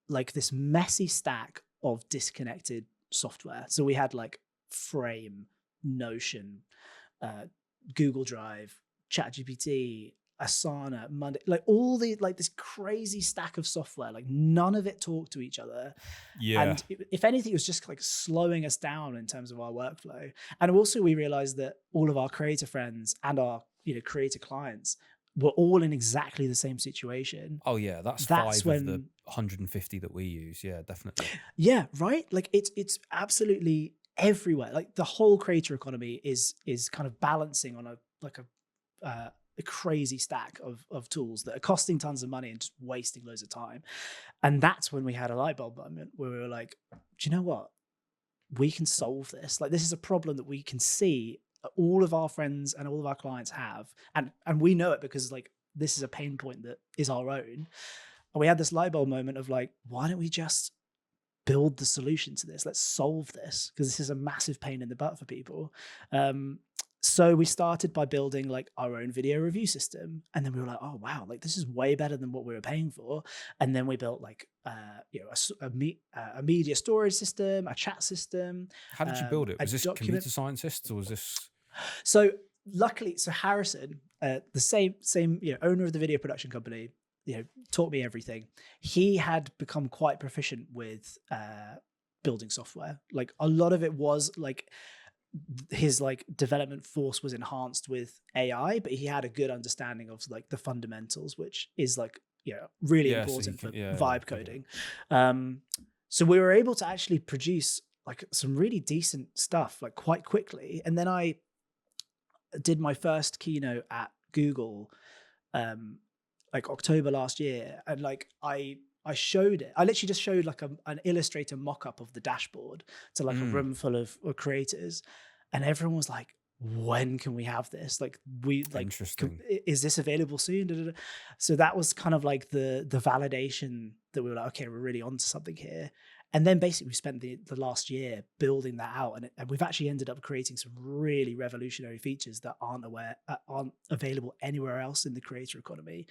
like this messy stack of disconnected software. So we had like Frame, Notion, Google Drive, ChatGPT, Asana, Monday, like all the like this crazy stack of software. Like none of it talked to each other. Yeah. And if anything, it was just like slowing us down in terms of our workflow. And also we realized that all of our creator friends and our creator clients were all in exactly the same situation. Oh yeah, that's 5 of the 150 that we use. Yeah, definitely. Yeah, right. Like it's absolutely everywhere. Like the whole creator economy is kind of balancing on a crazy stack of tools that are costing tons of money and just wasting loads of time. And that's when we had a light bulb moment where we were like, do you know what? We can solve this. Like this is a problem that we can see all of our friends and all of our clients have, and we know it because like this is a pain point that is our own. And we had this light bulb moment of like, why don't we just build the solution to this? Let's solve this, because this is a massive pain in the butt for people. So we started by building like our own video review system, and then we were like, oh wow, like this is way better than what we were paying for. And then we built like a media storage system, a chat system. How did you build it? Was this computer scientists or was this? So luckily, Harrison, the same owner of the video production company, taught me everything. He had become quite proficient with building software. Like a lot of it was like his like development force was enhanced with AI, but he had a good understanding of like the fundamentals, which is like really important for vibe coding. So we were able to actually produce like some really decent stuff like quite quickly. And then I did my first keynote at Google like October last year, and like I showed it. I literally just showed like an Illustrator mock-up of the dashboard to like a room full of creators, and everyone was like, when can we have this? Like we like, interesting. Is this available soon? So that was kind of like the validation that we were like, okay, we're really onto something here. And then basically we spent the last year building that out, and we've actually ended up creating some really revolutionary features that aren't available anywhere else in the creator economy.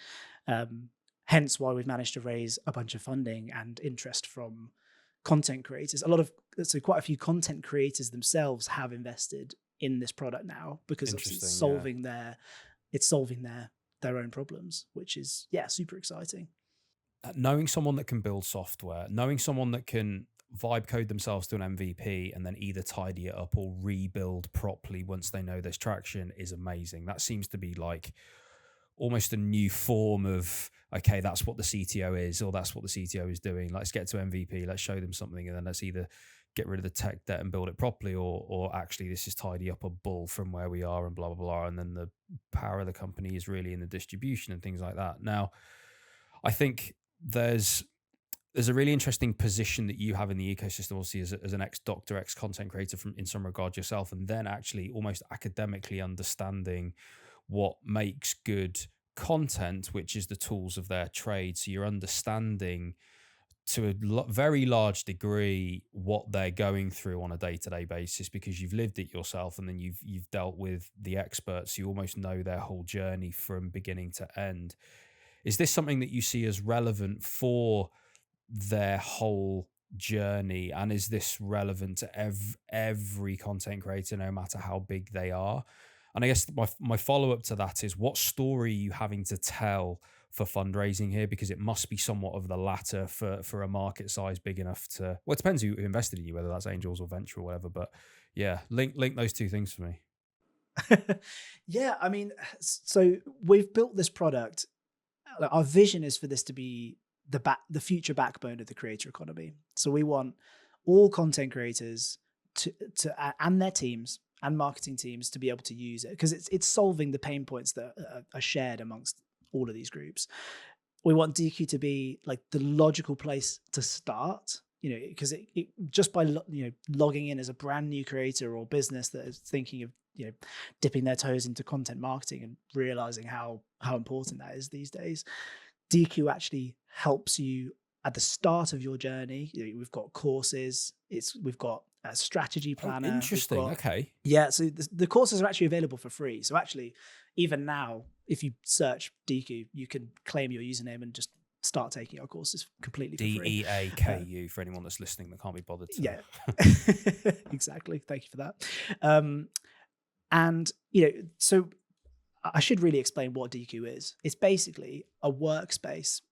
Hence why we've managed to raise a bunch of funding and interest from content creators. Quite a few content creators themselves have invested in this product now because it's solving their own problems, which is super exciting. Knowing someone that can build software, knowing someone that can vibe code themselves to an MVP and then either tidy it up or rebuild properly once they know there's traction is amazing. That seems to be like almost a new form of, okay, that's what the CTO is, or that's what the CTO is doing. Let's get to MVP, let's show them something, and then let's either get rid of the tech debt and build it properly, or actually this is tidy up a bull from where we are and blah, blah, blah. And then the power of the company is really in the distribution and things like that. Now, I think there's a really interesting position that you have in the ecosystem, obviously, as an ex-doctor, ex-content creator in some regard yourself, and then actually almost academically understanding what makes good content, which is the tools of their trade. So you're understanding to a very large degree what they're going through on a day-to-day basis because you've lived it yourself, and then you've dealt with the experts. You almost know their whole journey from beginning to end. Is this something that you see as relevant for their whole journey? And is this relevant to every content creator, no matter how big they are? And I guess my follow-up to that is, what story are you having to tell for fundraising here? Because it must be somewhat of the latter for a market size big enough to, well, it depends who invested in you, whether that's angels or venture or whatever. But yeah, link those two things for me. Yeah, I mean, so we've built this product. Our vision is for this to be the future backbone of the creator economy. So we want all content creators to and their teams and marketing teams to be able to use it, because it's solving the pain points that are shared amongst all of these groups. We want Deaku to be like the logical place to start, because it just by logging in as a brand new creator or business that is thinking of dipping their toes into content marketing and realizing how important that is these days. Deaku actually helps you at the start of your journey. We've got courses. We've got a strategy planner. Oh, interesting. Okay. Yeah. So the courses are actually available for free. So actually, even now, if you search Deaku, you can claim your username and just start taking our courses completely for free. Deaku for anyone that's listening that can't be bothered to. Yeah. Exactly. Thank you for that. And so I should really explain what Deaku is. It's basically a workspace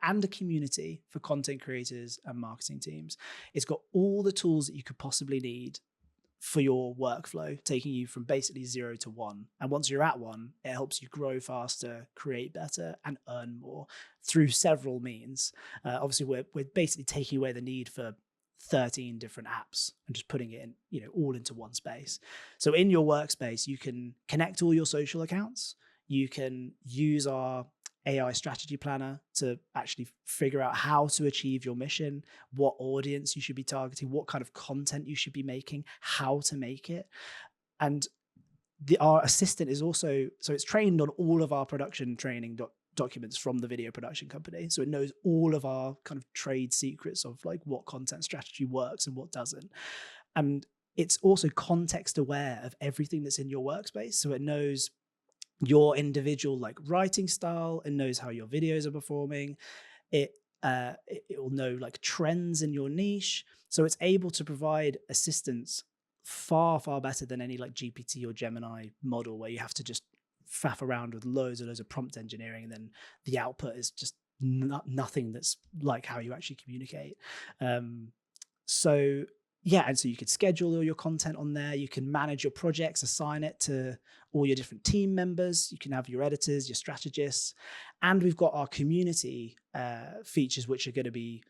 and a community for content creators and marketing teams. It's got all the tools that you could possibly need for your workflow, taking you from basically 0 to 1. And once you're at 1, it helps you grow faster, create better, and earn more through several means. Obviously, we're basically taking away the need for 13 different apps and just putting it in, all into one space. So in your workspace, you can connect all your social accounts. You can use our AI strategy planner to actually figure out how to achieve your mission, what audience you should be targeting, what kind of content you should be making, how to make it. And our assistant is also, so it's trained on all of our production training documents from the video production company. So it knows all of our kind of trade secrets of like what content strategy works and what doesn't. And it's also context aware of everything that's in your workspace. So it knows your individual like writing style, it knows how your videos are performing. It will know like trends in your niche. So it's able to provide assistance far, far better than any like GPT or Gemini model where you have to just faff around with loads and loads of prompt engineering, and then the output is just nothing that's like how you actually communicate. So yeah, and so you could schedule all your content on there. You can manage your projects, assign it to all your different team members. You can have your editors, your strategists, and we've got our community features, which are going to be,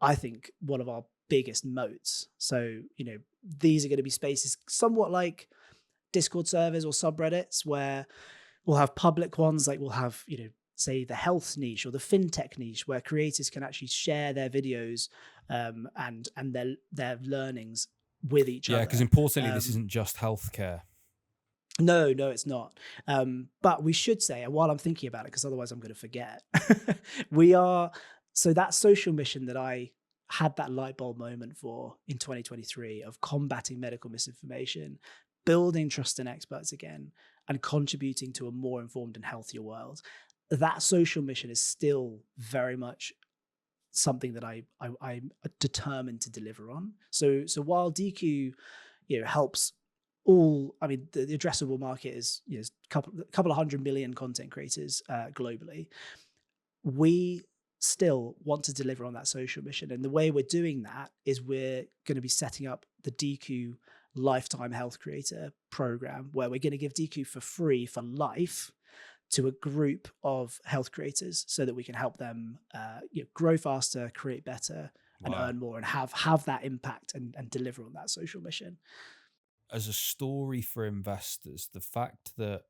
I think, one of our biggest moats. So, these are going to be spaces somewhat like Discord servers or subreddits where we'll have public ones, like we'll have, say the health niche or the fintech niche where creators can actually share their videos and their learnings with each other. Yeah, because importantly, this isn't just healthcare. No, it's not. But we should say, and while I'm thinking about it, because otherwise I'm going to forget, so that social mission that I had that light bulb moment for in 2023 of combating medical misinformation, building trust in experts again, and contributing to a more informed and healthier world. That social mission is still very much something that I'm determined to deliver on. So while Deaku, helps all, I mean, the addressable market is a couple of 100 million content creators globally. We still want to deliver on that social mission, and the way we're doing that is we're going to be setting up the Deaku Lifetime Health Creator program, where we're going to give Deaku for free for life to a group of health creators so that we can help them grow faster, create better, and earn more, and have that impact and deliver on that social mission. As a story for investors, the fact that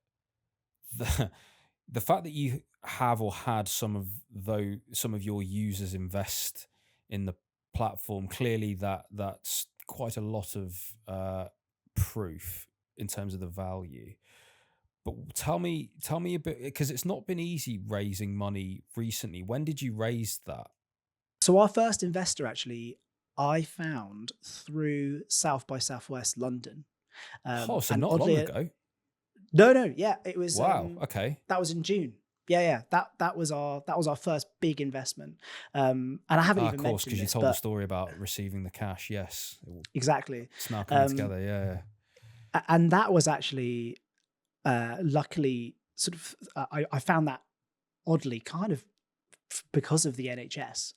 you have or had some of your users invest in the platform, clearly that's quite a lot of proof in terms of the value. But tell me a bit, because it's not been easy raising money recently. When did you raise that? So our first investor, actually, I found through South by Southwest London. So not long ago. No, yeah, it was. Wow. Okay. That was in June. Yeah. That was our first big investment. And I haven't even mentioned this. Of course, because you told the story about receiving the cash. Yes. Exactly. It's now coming together. Yeah. And that was actually, luckily, sort of, I found that oddly kind of because of the NHS,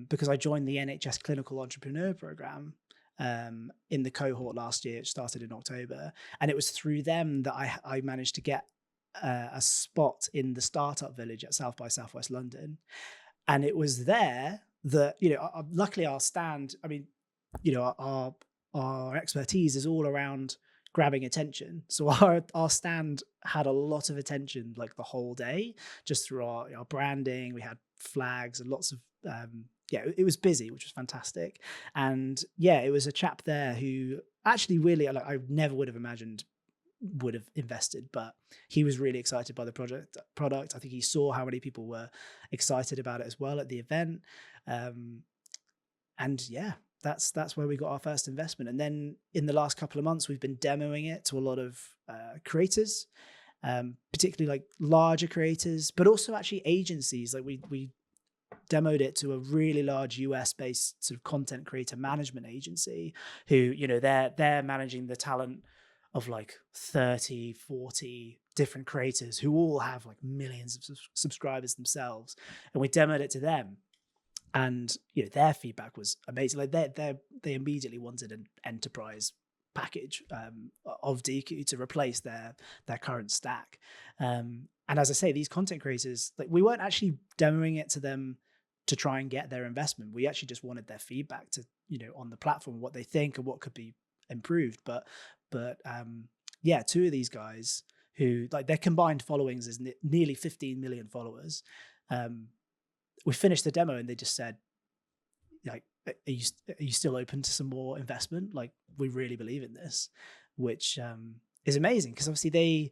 because I joined the NHS Clinical Entrepreneur Program in the cohort last year. It started in October, and it was through them that I managed to get a spot in the startup village at South by Southwest London. And it was there that, luckily our stand, I mean, our expertise is all around grabbing attention. So our stand had a lot of attention like the whole day, just through our branding. We had flags and lots of it was busy, which was fantastic. And yeah, it was a chap there who actually really, like, I never would have imagined would have invested, but he was really excited by the product. I think he saw how many people were excited about it as well at the event. And yeah, that's where we got our first investment. And then in the last couple of months, we've been demoing it to a lot of creators, particularly like larger creators, but also actually agencies. Like we demoed it to a really large US based sort of content creator management agency who, you know, they're managing the talent of like 30, 40 different creators who all have like millions of subscribers themselves. And we demoed it to them. And, you know, their feedback was amazing. Like they immediately wanted an enterprise package of Deaku to replace their current stack. And as I say, these content creators, like, we weren't actually demoing it to them to try and get their investment. We actually just wanted their feedback to, you know, on the platform, what they think and what could be improved. But yeah, two of these guys who, like, their combined followings is nearly 15 million followers. We finished the demo and they just said, like, are you still open to some more investment? Like, we really believe in this, which is amazing, because obviously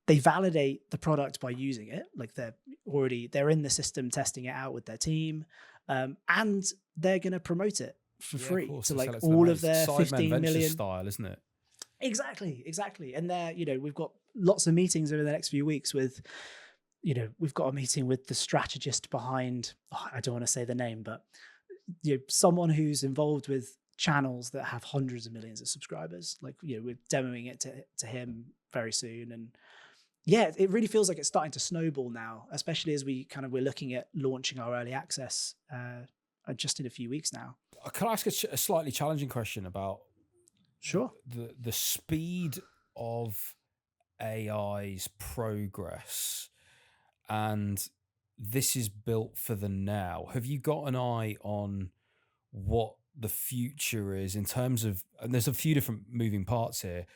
they validate the product by using it. Like, they're in the system testing it out with their team, and they're going to promote it for free to like all of their 15 million style, isn't it? Exactly. And we've got lots of meetings over the next few weeks with, we've got a meeting with the strategist behind, I don't want to say the name, but someone who's involved with channels that have hundreds of millions of subscribers. Like, we're demoing it to him very soon. And yeah, it really feels like it's starting to snowball now, especially as we're looking at launching our early access just in a few weeks now. Can I ask a slightly challenging question about Sure the speed of AI's progress? And this is built for the now. Have you got an eye on what the future is in terms of, and there's a few different moving parts here.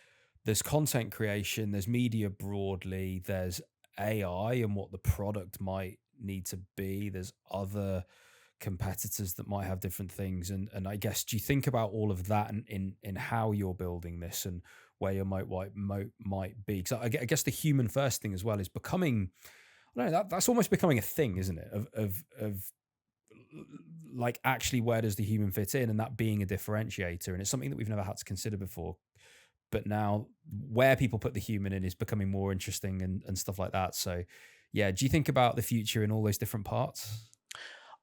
There's content creation, there's media broadly, there's AI and what the product might need to be. There's other competitors that might have different things. And I guess, do you think about all of that in how you're building this and where your moat might be? Because I guess the human first thing as well is becoming, I don't know, that's almost becoming a thing, isn't it? Of like, actually, where does the human fit in, and that being a differentiator? And it's something that we've never had to consider before. But now where people put the human in is becoming more interesting and stuff like that. So yeah, do you think about the future in all those different parts?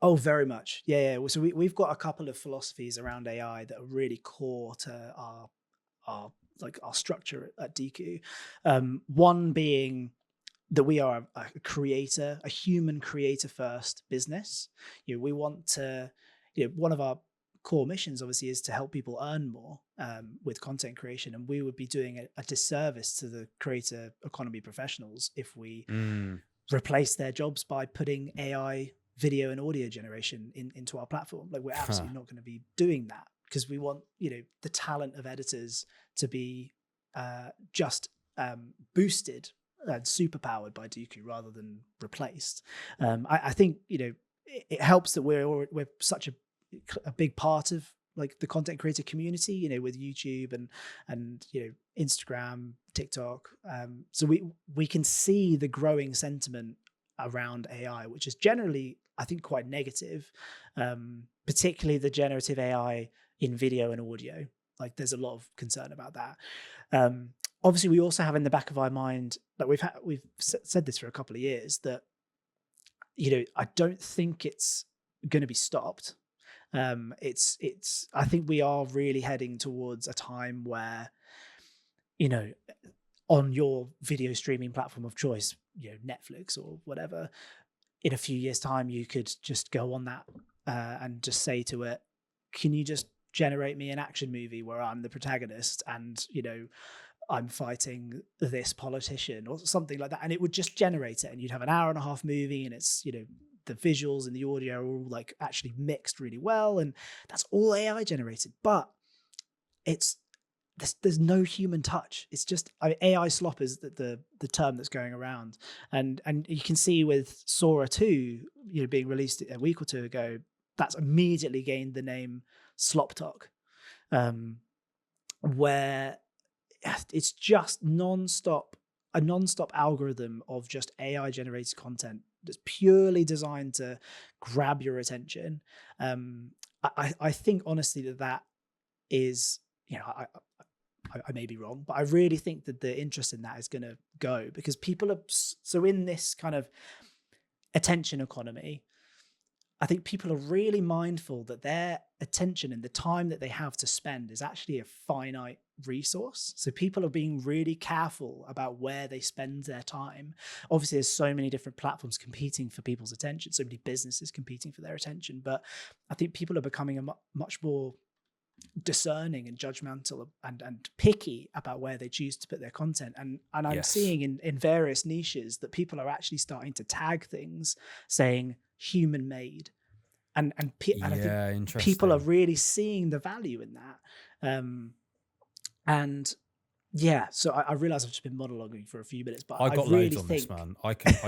Oh, very much. Yeah. So we've got a couple of philosophies around AI that are really core to our structure at Deaku. One being that we are a human creator first business. We want to, one of our core missions obviously is to help people earn more with content creation, and we would be doing a disservice to the creator economy professionals if we replace their jobs by putting AI video and audio generation into our platform. Like, we're absolutely not going to be doing that, because we want the talent of editors to be just boosted and superpowered by Deaku rather than replaced. I think it helps that we're such a big part of like the content creator community, with YouTube and Instagram, TikTok. So we can see the growing sentiment around AI, which is generally, I think, quite negative, particularly the generative AI in video and audio. Like, there's a lot of concern about that. Obviously, we also have in the back of our mind, like we've said this for a couple of years, that I don't think it's going to be stopped. I think we are really heading towards a time where, on your video streaming platform of choice, Netflix or whatever, in a few years' time, you could just go on that and just say to it, can you just generate me an action movie where I'm the protagonist and, I'm fighting this politician or something like that. And it would just generate it, and you'd have an 1.5-hour movie, and it's, the visuals and the audio are all like actually mixed really well. And that's all AI generated, but it's there's no human touch. It's just AI slop is the term that's going around, and you can see with Sora 2, being released a week or two ago, that's immediately gained the name Slop Talk, where it's just a non-stop algorithm of just AI generated content that's purely designed to grab your attention. I think honestly that is, I may be wrong, but I really think that the interest in that is going to go, because people are so in this kind of attention economy. I think people are really mindful that their attention and the time that they have to spend is actually a finite resource. So people are being really careful about where they spend their time. Obviously, there's so many different platforms competing for people's attention, so many businesses competing for their attention. But I think people are becoming much more discerning and judgmental and picky about where they choose to put their content. And I'm seeing in various niches that people are actually starting to tag things saying human made. And I think people are really seeing the value in that. So I realize I've just been monologuing for a few minutes, but I got really loads on this, man. I got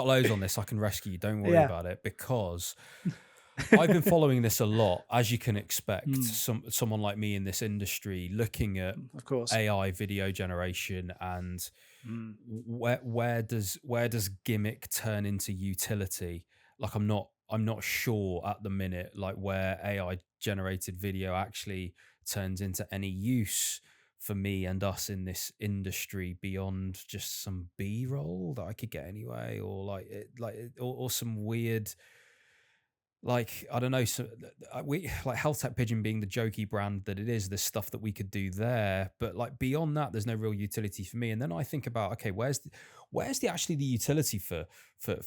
loads on this. I can rescue you. Don't worry about it, because I've been following this a lot, as you can expect. Someone like me in this industry, looking at, of course, AI video generation and where does Gimmick turn into utility? Like, I'm not sure at the minute, like, where AI generated video actually turns into any use for me and us in this industry beyond just some B-roll that I could get anyway, or or some weird, like, I don't know, so we like Healthtech Pigeon being the jokey brand that it is, there's stuff that we could do there, but like beyond that, there's no real utility for me. And then I think about, okay, where's the actually the utility for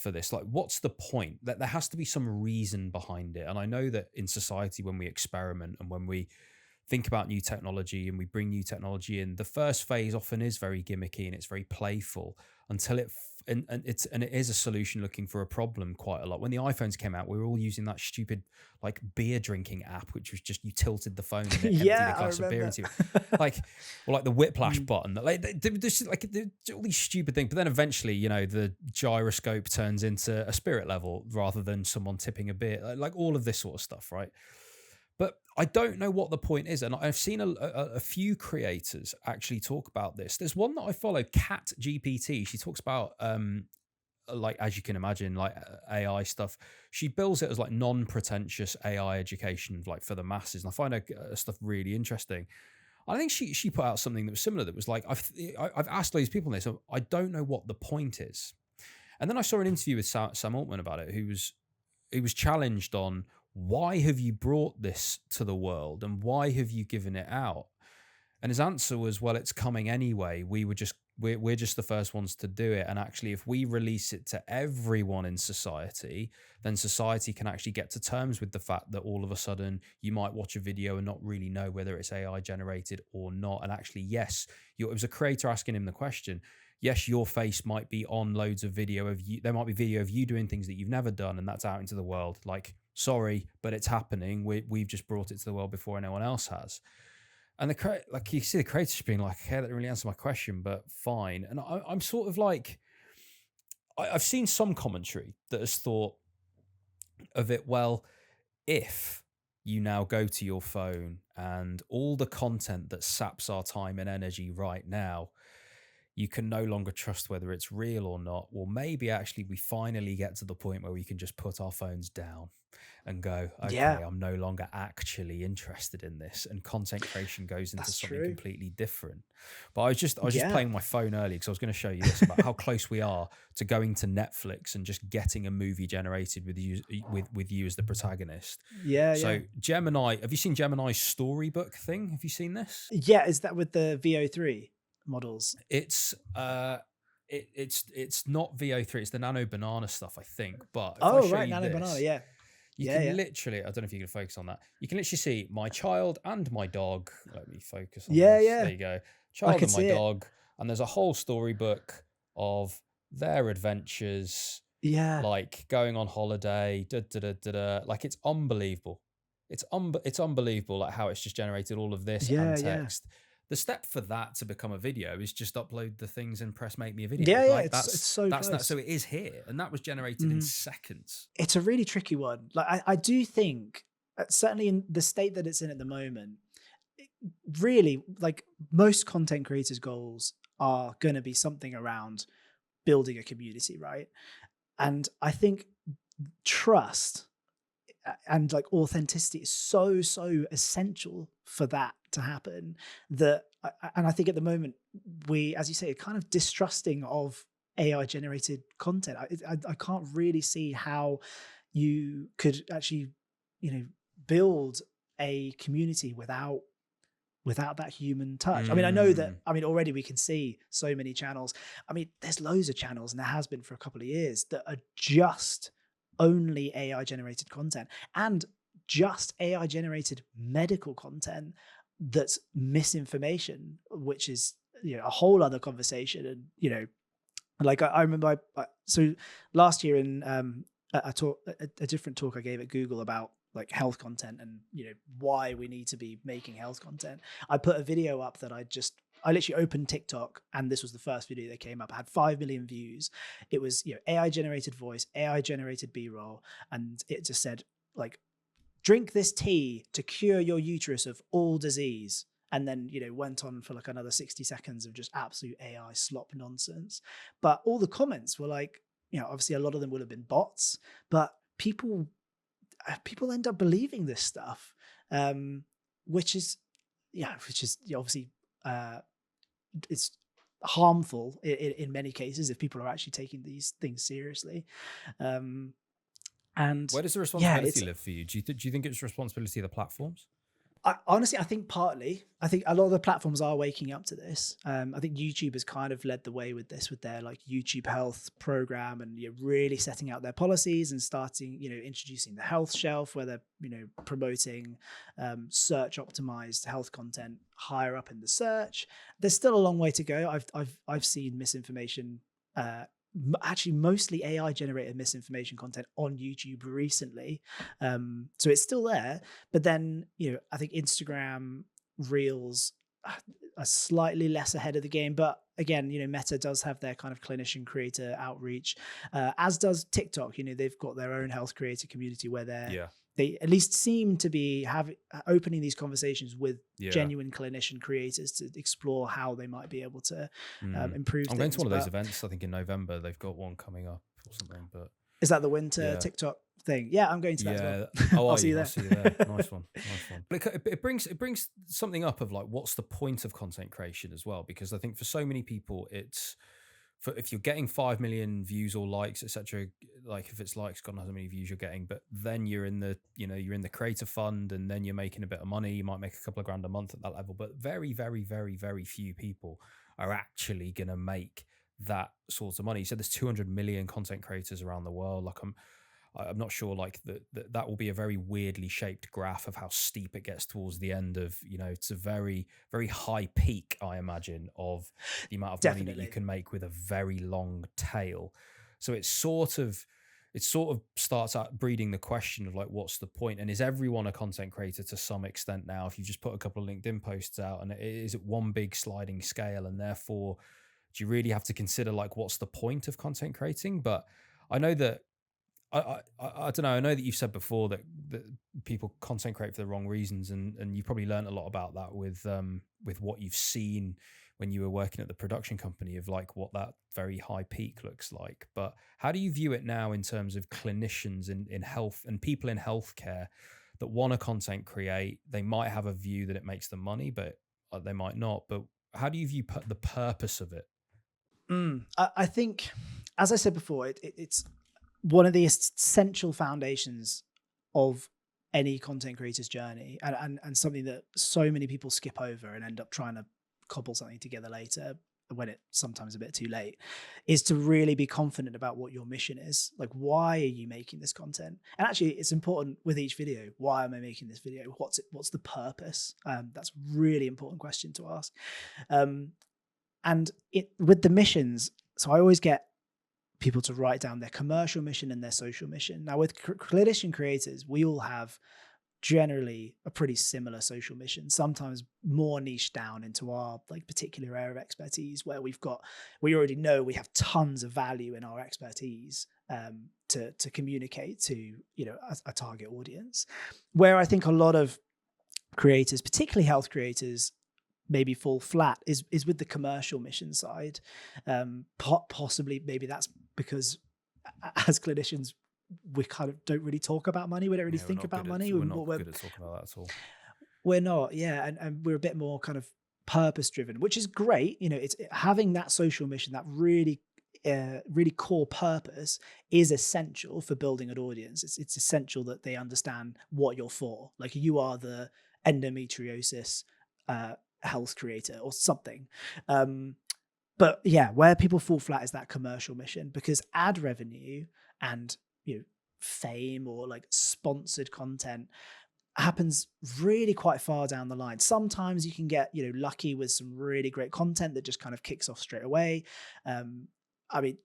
this? Like, what's the point? That there has to be some reason behind it. And I know that in society, when we experiment and when we think about new technology and we bring new technology in, the first phase often is very gimmicky and it's very playful until it is a solution looking for a problem quite a lot. When the iPhones came out, we were all using that stupid like beer drinking app, which was just you tilted the phone and it emptied a glass of beer into it. Like the whiplash button. Like all these stupid things. But then eventually, the gyroscope turns into a spirit level rather than someone tipping a beer. Like all of this sort of stuff, right? But I don't know what the point is. And I've seen a few creators actually talk about this. There's one that I follow, Cat GPT. She talks about, like, as you can imagine, like AI stuff. She bills it as like non-pretentious AI education, like for the masses. And I find her stuff really interesting. I think she put out something that was similar. That was like, I've asked these people this, so I don't know what the point is. And then I saw an interview with Sam Altman about it, who was challenged on, why have you brought this to the world and why have you given it out? And his answer was, well, it's coming anyway. We're just the first ones to do it. And actually, if we release it to everyone in society, then society can actually get to terms with the fact that all of a sudden you might watch a video and not really know whether it's AI generated or not. And actually, yes, it was a creator asking him the question. Yes, your face might be on loads of video of you. There might be video of you doing things that you've never done, and that's out into the world. Like, sorry, but it's happening. We've just brought it to the world before anyone else has. And like you see the creators being like, "Hey, that didn't really answer my question, but fine." And I'm sort of like, I've seen some commentary that has thought of it. Well, if you now go to your phone and all the content that saps our time and energy right now, you can no longer trust whether it's real or not. Well, maybe actually we finally get to the point where we can just put our phones down and go, okay, I'm no longer actually interested in this, and content creation goes into something completely different. But I was just playing my phone earlier because I was going to show you this about how close we are to going to Netflix and just getting a movie generated with you as the protagonist. So Gemini, have you seen Gemini's storybook thing? Have you seen this? Yeah, is that with the VO3 models? It's not VO3, it's the Nano Banana stuff, I think. But Nano Banana, you can literally, I don't know if you can focus on that. You can literally see my child and my dog. Let me focus on this. There you go. Child and my dog. And there's a whole storybook of their adventures. Like going on holiday. Like, it's unbelievable. it's unbelievable, like how it's just generated all of this and text. The step for that to become a video is just upload the things and press make me a video. Like it's so that's close. so it is here, and that was generated in seconds. It's a really tricky one. Like I do think, certainly in the state that it's in at the moment, really, like most content creators' goals are going to be something around building a community, right? And I think trust and like authenticity is so essential for that to happen, that and I think at the moment we, as you say, are kind of distrusting of AI generated content. I can't really see how you could actually, build a community without that human touch. I mean, I know that, already we can see so many channels. I mean, there's loads of channels, and there has been for a couple of years, that are just only AI generated content, and just AI generated medical content that's misinformation, which is, a whole other conversation. And, like I remember, so last year in a different talk I gave at Google about like health content and, why we need to be making health content. I put a video up that I literally opened TikTok, and this was the first video that came up. I had 5 million views. It was, AI generated voice, AI generated B-roll. And it just said like, drink this tea to cure your uterus of all disease. And then, went on for like another 60 seconds of just absolute AI slop nonsense. But all the comments were like, obviously a lot of them would have been bots, but people end up believing this stuff, which is obviously, it's harmful in many cases if people are actually taking these things seriously. And where does the responsibility live for you? Do you think it's responsibility of the platforms? Honestly, I think partly. I think a lot of the platforms are waking up to this. I think YouTube has kind of led the way with this, with their like YouTube Health program, and really setting out their policies and starting, introducing the health shelf, where they're, promoting search optimized health content higher up in the search. There's still a long way to go. I've seen misinformation, actually mostly AI generated misinformation content on YouTube recently. So it's still there, but then, I think Instagram Reels are slightly less ahead of the game. But again, Meta does have their kind of clinician creator outreach, as does TikTok. They've got their own health creator community where they at least seem to be opening these conversations with genuine clinician creators to explore how they might be able to improve. I'm going to one of those events, I think in November. They've got one coming up or something. But is that the winter TikTok thing? Yeah, I'm going to that as well. Oh, I'll see you there. I'll see you there. Nice one. But it brings something up of like, what's the point of content creation as well? Because I think for so many people, it's if you're getting 5 million views or likes, etc. Like if it's likes, God knows how many views you're getting, but then you're in the, you're in the creator fund, and then you're making a bit of money. You might make a couple of grand a month at that level, but very, very, very, very few people are actually going to make that sort of money. So there's 200 million content creators around the world. Like I'm not sure, like that will be a very weirdly shaped graph of how steep it gets towards the end of, it's a very, very high peak, I imagine, of the amount of money that you can make with a very long tail. So it sort of starts out breeding the question of like, what's the point? And is everyone a content creator to some extent now? If you just put a couple of LinkedIn posts out, and is it one big sliding scale? And therefore, do you really have to consider like, what's the point of content creating? But I know that, I don't know. I know that you've said before that people content create for the wrong reasons, and you probably learned a lot about that with what you've seen when you were working at the production company, of like what that very high peak looks like. But how do you view it now in terms of clinicians in health and people in healthcare that want to content create? They might have a view that it makes them money, but they might not. But how do you view the purpose of it? I think, as I said before, it's one of the essential foundations of any content creator's journey, and something that so many people skip over and end up trying to cobble something together later when it's sometimes a bit too late, is to really be confident about what your mission is. Like, why are you making this content? And actually, it's important with each video. Why am I making this video? What's the purpose? That's a really important question to ask. And with the missions, so I always get people to write down their commercial mission and their social mission. Now, with clinician creators, we all have generally a pretty similar social mission, sometimes more niche down into our like particular area of expertise, where we already know we have tons of value in our expertise to communicate to, you know, a target audience. Where I think a lot of creators, particularly health creators, maybe fall flat is with the commercial mission side. Possibly maybe that's because as clinicians we kind of don't really talk about money. We don't really think about money. We're not good at talking about that at all. We're not, yeah. And we're a bit more kind of purpose driven, which is great. You know, it's having that social mission, that really core purpose is essential for building an audience. It's essential that they understand what you're for. Like, you are the endometriosis health creator or something. But yeah, where people fall flat is that commercial mission, because ad revenue and, you know, fame or like sponsored content happens really quite far down the line. Sometimes you can get, you know, lucky with some really great content that just kind of kicks off straight away. I mean,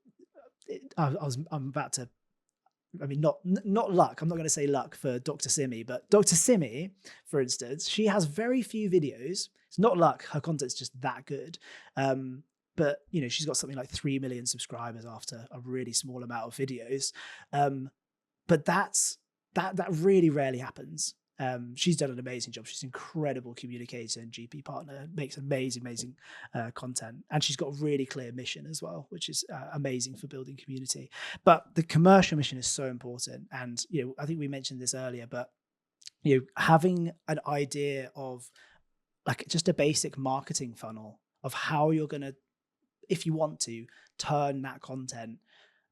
I'm about to, I mean, not luck. I'm not going to say luck for Dr. Simi, but Dr. Simi, for instance, she has very few videos. It's not luck. Her content's just that good. But, you know, she's got something like 3 million subscribers after a really small amount of videos. But that really rarely happens. She's done an amazing job. She's an incredible communicator and GP partner, makes amazing content. And she's got a really clear mission as well, which is amazing for building community. But the commercial mission is so important. And, you know, I think we mentioned this earlier, but, you know, having an idea of like just a basic marketing funnel of how you're going to, if you want to, turn that content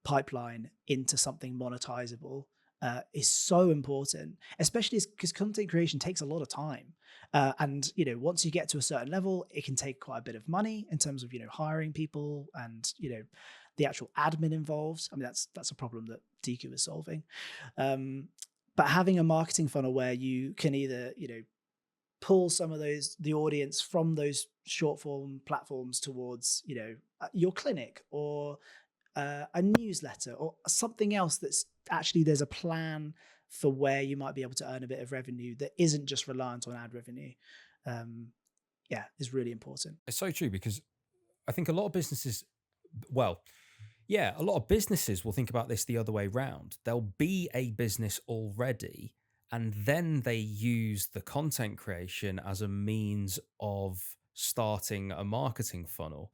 pipeline into something monetizable is so important, especially because content creation takes a lot of time. And, you know, once you get to a certain level, it can take quite a bit of money in terms of, you know, hiring people and, you know, the actual admin involved. I mean, that's a problem that Deaku is solving. But having a marketing funnel where you can either, you know, pull some of the audience from those short form platforms towards, you know, your clinic or a newsletter or something else that's actually, there's a plan for where you might be able to earn a bit of revenue that isn't just reliant on ad revenue, is really important. It's so true, because I think a lot of businesses, well, yeah, a lot of businesses will think about this the other way round. There'll be a business already, and then they use the content creation as a means of starting a marketing funnel.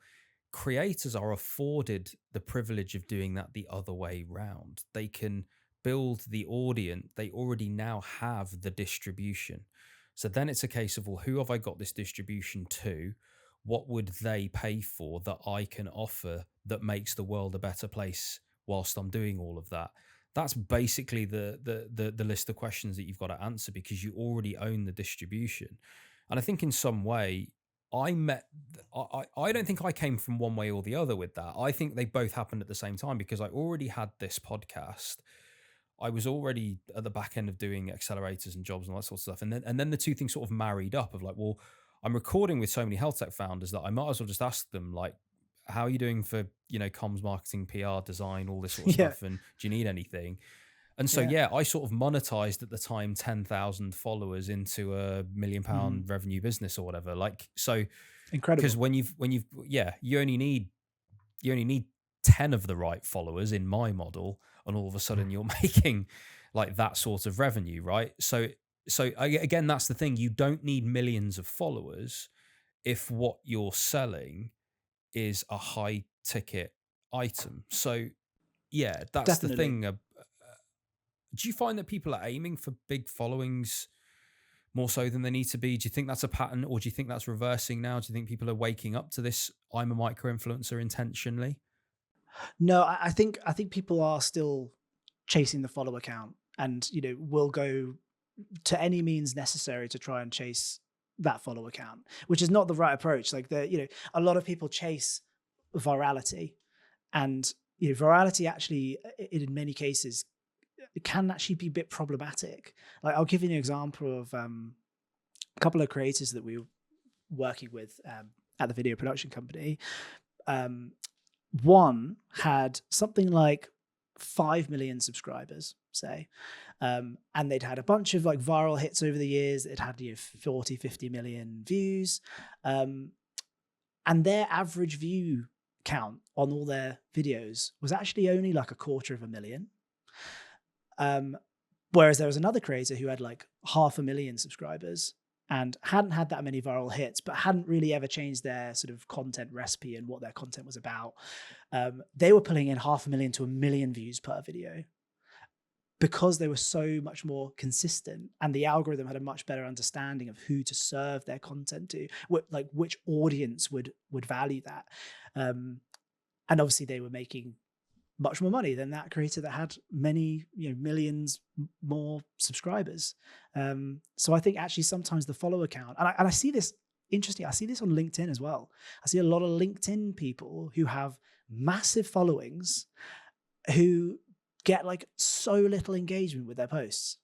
Creators are afforded the privilege of doing that the other way round. They can build the audience. They already now have the distribution. So then it's a case of, well, who have I got this distribution to? What would they pay for that I can offer that makes the world a better place whilst I'm doing all of that? That's basically the list of questions that you've got to answer, because you already own the distribution. And I think in some way, I don't think I came from one way or the other with that. I think they both happened at the same time, because I already had this podcast. I was already at the back end of doing accelerators and jobs and all that sort of stuff. And then the two things sort of married up of like, well, I'm recording with so many health tech founders that I might as well just ask them, like, how are you doing for, you know, comms, marketing, PR, design, all this sort of stuff? And do you need anything? And so, I sort of monetized at the time 10,000 followers into a £1 million revenue business or whatever. Like, so incredible. Because when you've you only need 10 of the right followers in my model, and all of a sudden you're making like that sort of revenue, right? So again, that's the thing. You don't need millions of followers if what you're selling is a high ticket item. So yeah, that's Definitely. the thing. Do you find that people are aiming for big followings more so than they need to be? Do you think that's a pattern, or do you think that's reversing now? Do you think people are waking up to this I'm a micro influencer intentionally? No, I think people are still chasing the follower count, and, you know, will go to any means necessary to try and chase that follower count, which is not the right approach. Like, you know, a lot of people chase virality, and, you know, virality actually in many cases can actually be a bit problematic. Like, I'll give you an example of a couple of creators that we were working with at the video production company. One had something like 5 million subscribers, say, and they'd had a bunch of like viral hits over the years. It had 40, 50 million views, and their average view count on all their videos was actually only like 250,000. Whereas there was another creator who had like 500,000 subscribers and hadn't had that many viral hits, but hadn't really ever changed their sort of content recipe and what their content was about. They were pulling in 500,000 to 1 million views per video because they were so much more consistent, and the algorithm had a much better understanding of who to serve their content to, like which audience would value that. And obviously they were making much more money than that creator that had many, millions more subscribers. So I think actually sometimes the follower count, and I see this interesting, I see this on LinkedIn as well. I see a lot of LinkedIn people who have massive followings who get like so little engagement with their posts.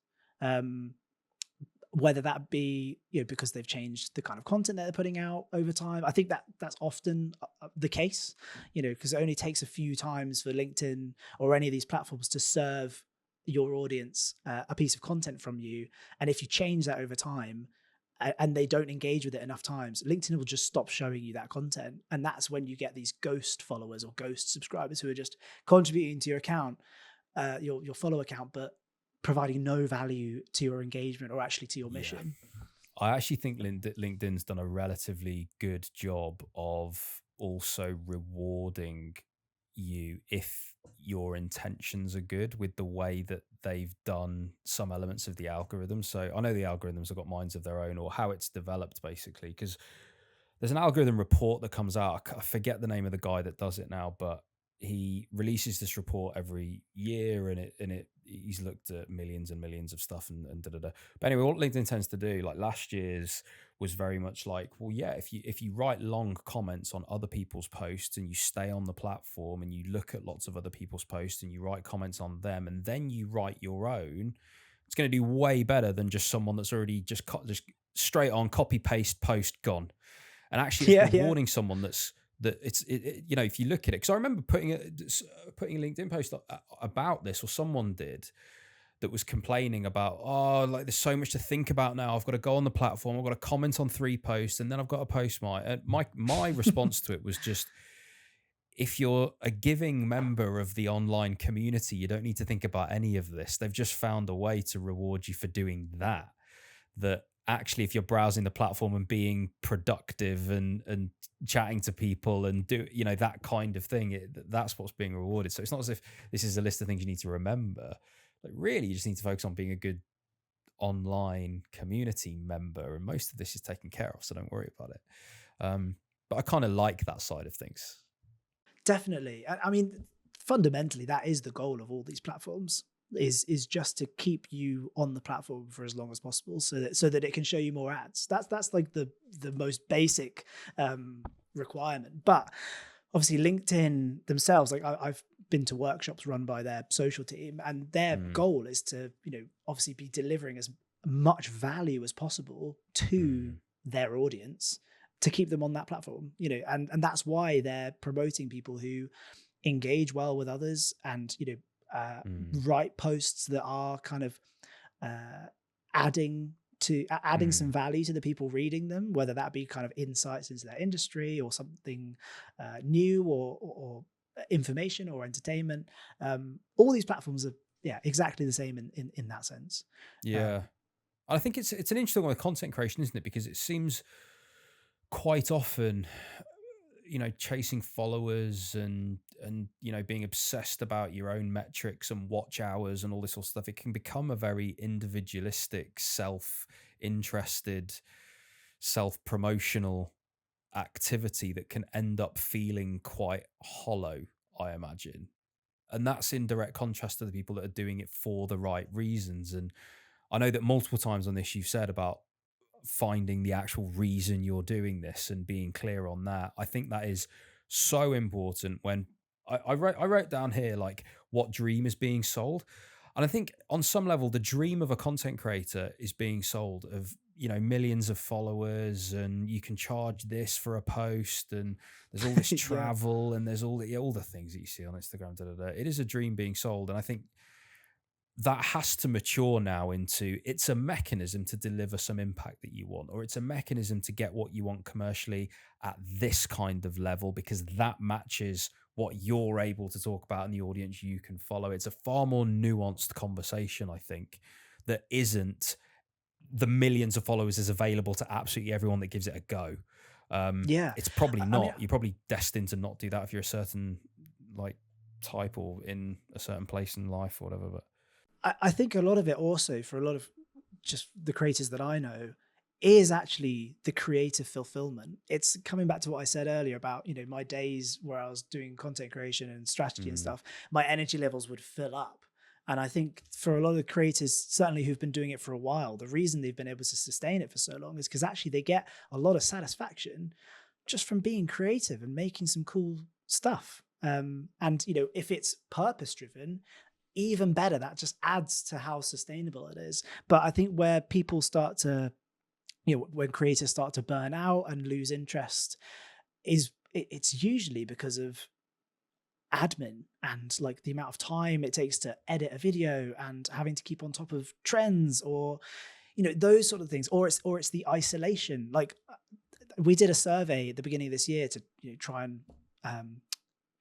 Whether that be because they've changed the kind of content that they're putting out over time. I think that's often the case, because it only takes a few times for LinkedIn or any of these platforms to serve your audience a piece of content from you. And if you change that over time and they don't engage with it enough times, LinkedIn will just stop showing you that content. And that's when you get these ghost followers or ghost subscribers who are just contributing to your account, your follow account, but providing no value to your engagement or actually to your mission. I actually think LinkedIn's done a relatively good job of also rewarding you if your intentions are good with the way that they've done some elements of the algorithm. So I know the algorithms have got minds of their own, or how it's developed basically, because there's an algorithm report that comes out. I forget the name of the guy that does it now, but he releases this report every year, and he's looked at millions and millions of stuff and da. But anyway, what LinkedIn tends to do, like last year's was very much like, well, yeah, if you write long comments on other people's posts and you stay on the platform and you look at lots of other people's posts and you write comments on them and then you write your own, it's going to do way better than just someone that's already just straight on copy paste post gone. And actually it's rewarding someone that it's if you look at it, because I remember putting a LinkedIn post about this, or someone did, that was complaining about, like there's so much to think about now. I've got to go on the platform, I've got to comment on 3 posts, and then I've got to post my response to it was just, if you're a giving member of the online community, you don't need to think about any of this. They've just found a way to reward you for doing that actually, if you're browsing the platform and being productive and chatting to people and do that kind of thing, that's what's being rewarded. So it's not as if this is a list of things you need to remember. Like really, you just need to focus on being a good online community member, and most of this is taken care of, so don't worry about it. But I kind of like that side of things. Definitely. I mean, fundamentally, that is the goal of all these platforms. Is just to keep you on the platform for as long as possible, so that it can show you more ads. That's like the most basic requirement. But obviously LinkedIn themselves, like I've been to workshops run by their social team, and their goal is to obviously be delivering as much value as possible to their audience to keep them on that platform, and that's why they're promoting people who engage well with others and write posts that are kind of adding some value to the people reading them, whether that be kind of insights into their industry or something new or information or entertainment. All these platforms are exactly the same in that sense. I think it's an interesting one with content creation, isn't it? Because it seems quite often chasing followers and being obsessed about your own metrics and watch hours and all this sort of stuff, it can become a very individualistic, self-interested, self-promotional activity that can end up feeling quite hollow, I imagine. And that's in direct contrast to the people that are doing it for the right reasons. And I know that multiple times on this you've said about finding the actual reason you're doing this and being clear on that. I think that is so important. When I wrote down here, like, what dream is being sold. And I think on some level, the dream of a content creator is being sold of millions of followers, and you can charge this for a post, and there's all this travel and there's all the things that you see on Instagram. It is a dream being sold. And I think that has to mature now into, it's a mechanism to deliver some impact that you want, or it's a mechanism to get what you want commercially at this kind of level, because that matches what you're able to talk about and the audience you can follow. It's a far more nuanced conversation, I think, that isn't the millions of followers is available to absolutely everyone that gives it a go. It's probably not. I mean, you're probably destined to not do that if you're a certain like type or in a certain place in life or whatever. But I think a lot of it also, for a lot of just the creators that I know, is actually the creative fulfillment. It's coming back to what I said earlier about, my days where I was doing content creation and strategy and stuff, my energy levels would fill up. And I think for a lot of creators, certainly who've been doing it for a while, the reason they've been able to sustain it for so long is because actually they get a lot of satisfaction just from being creative and making some cool stuff. And, if it's purpose driven, even better. That just adds to how sustainable it is. But I think where people start to, when creators start to burn out and lose interest, it's usually because of admin and like the amount of time it takes to edit a video and having to keep on top of trends, or those sort of things, or it's the isolation. Like we did a survey at the beginning of this year to try and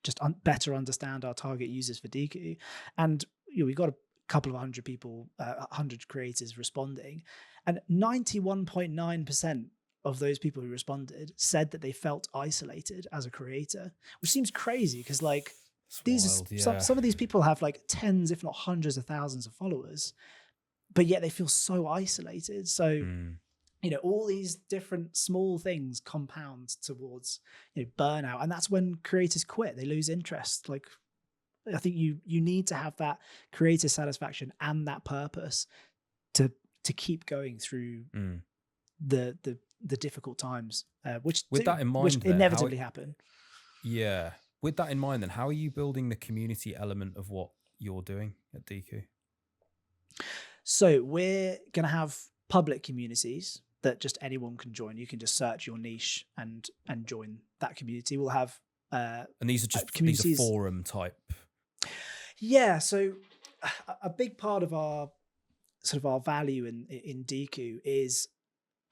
just better understand our target users for Deaku, and we got a couple of hundred people, 100 creators responding, and 91.9% of those people who responded said that they felt isolated as a creator, which seems crazy because like some of these people have like tens, if not hundreds of thousands of followers, but yet they feel so isolated. So all these different small things compound towards burnout, and that's when creators quit. They lose interest. Like I think you need to have that creative satisfaction and that purpose to keep going through the difficult times, which with that in mind, which inevitably happen. Yeah. With that in mind, then, how are you building the community element of what you're doing at Deaku? So we're going to have public communities that just anyone can join. You can just search your niche and join that community. We'll have and these are just these are forum type. Yeah. So a big part of our value in Deaku is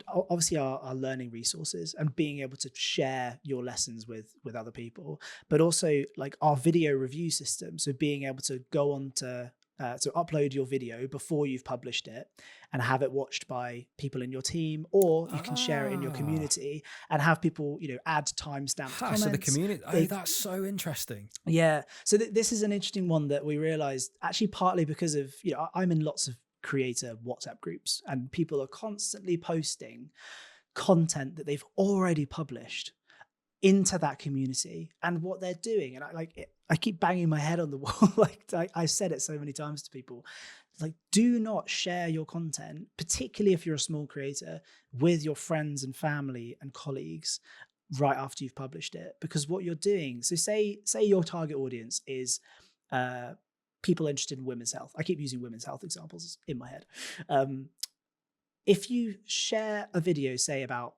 obviously our learning resources and being able to share your lessons with other people, but also like our video review system. So being able to go on to upload your video before you've published it and have it watched by people in your team, or you can share it in your community and have people, add timestamped comments. So the community, that's so interesting. Yeah. So this is an interesting one that we realized actually partly because of, I'm in lots of creator WhatsApp groups, and people are constantly posting content that they've already published into that community and what they're doing. And I keep banging my head on the wall. Like I said it so many times to people, like, do not share your content, particularly if you're a small creator, with your friends and family and colleagues right after you've published it, because what you're doing, so say your target audience is people interested in women's health. I keep using women's health examples in my head. If you share a video, say about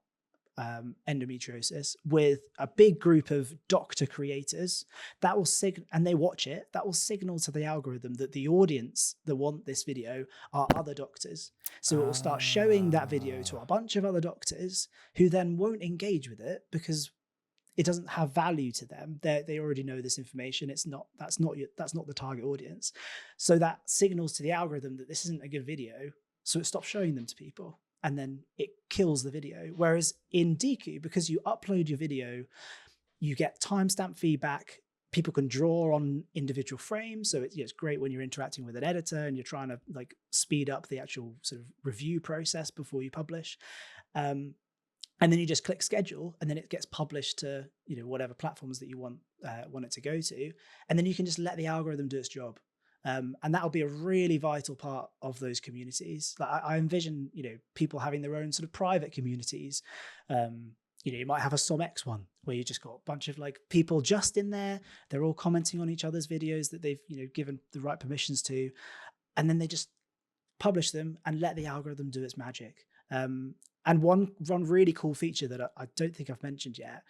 endometriosis, with a big group of doctor creators, that will and they watch it, that will signal to the algorithm that the audience that want this video are other doctors. So it will start showing that video to a bunch of other doctors who then won't engage with it because it doesn't have value to them. They already know this information. That's not the target audience. So that signals to the algorithm that this isn't a good video. So it stops showing them to people, and then it kills the video. Whereas in Deaku, because you upload your video, you get timestamp feedback. People can draw on individual frames. So it's great when you're interacting with an editor and you're trying to like speed up the actual sort of review process before you publish. And then you just click schedule, and then it gets published to whatever platforms that you want it to go to, and then you can just let the algorithm do its job, and that'll be a really vital part of those communities. Like I envision people having their own sort of private communities. You might have a SomX one where you just got a bunch of like people just in there. They're all commenting on each other's videos that they've given the right permissions to, and then they just publish them and let the algorithm do its magic. And one really cool feature that I don't think I've mentioned yet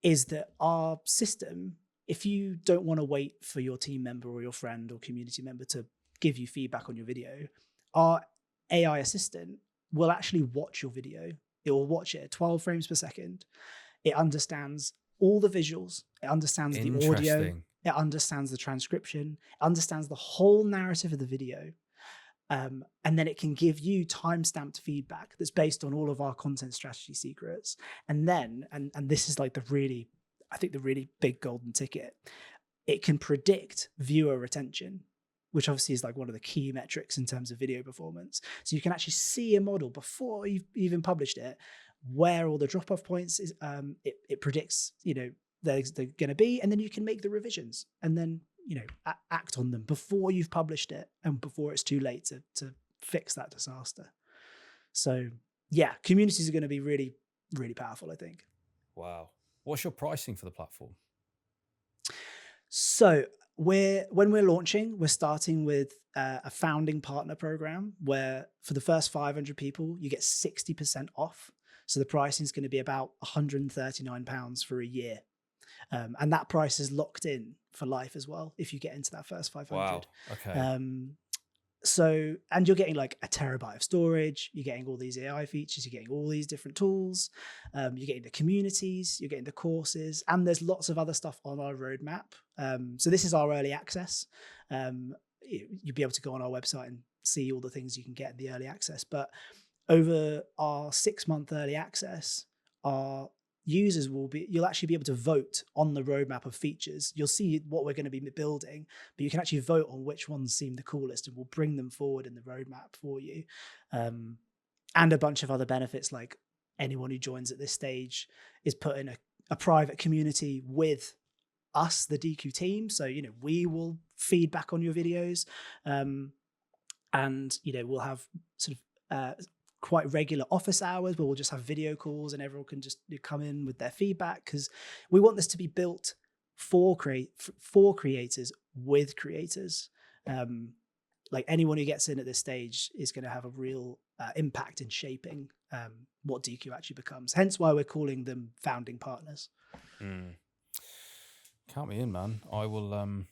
is that our system, if you don't want to wait for your team member or your friend or community member to give you feedback on your video, our AI assistant will actually watch your video. It will watch it at 12 frames per second. It understands all the visuals. It understands the audio. It understands the transcription. It understands the whole narrative of the video. And then it can give you time-stamped feedback that's based on all of our content strategy secrets. And then, and this is like the really big golden ticket, it can predict viewer retention, which obviously is like one of the key metrics in terms of video performance. So you can actually see a model before you've even published it, where all the drop-off points is. It predicts, they're going to be, and then you can make the revisions and then, act on them before you've published it and before it's too late to fix that disaster. So yeah, communities are going to be really, really powerful, I think. Wow. What's your pricing for the platform? So when we're launching, we're starting with a founding partner program where for the first 500 people, you get 60% off. So the pricing is going to be about £139 for a year. And that price is locked in for life as well if you get into that first 500. Wow. Okay. So, and you're getting like a terabyte of storage, you're getting all these AI features, you're getting all these different tools, you're getting the communities, you're getting the courses, and there's lots of other stuff on our roadmap. So this is our early access. You'll be able to go on our website and see all the things you can get in the early access. But over our 6-month early access, our users you'll actually be able to vote on the roadmap of features. You'll see what we're going to be building, but you can actually vote on which ones seem the coolest, and we'll bring them forward in the roadmap for you. And a bunch of other benefits, like anyone who joins at this stage is put in a private community with us, the Deaku team. So, we will feedback on your videos, and, we'll have sort of quite regular office hours where we'll just have video calls and everyone can just come in with their feedback, because we want this to be built for creators with creators. Like anyone who gets in at this stage is going to have a real impact in shaping what Deaku actually becomes. Hence why we're calling them founding partners. Count me in, man. I will. Awesome.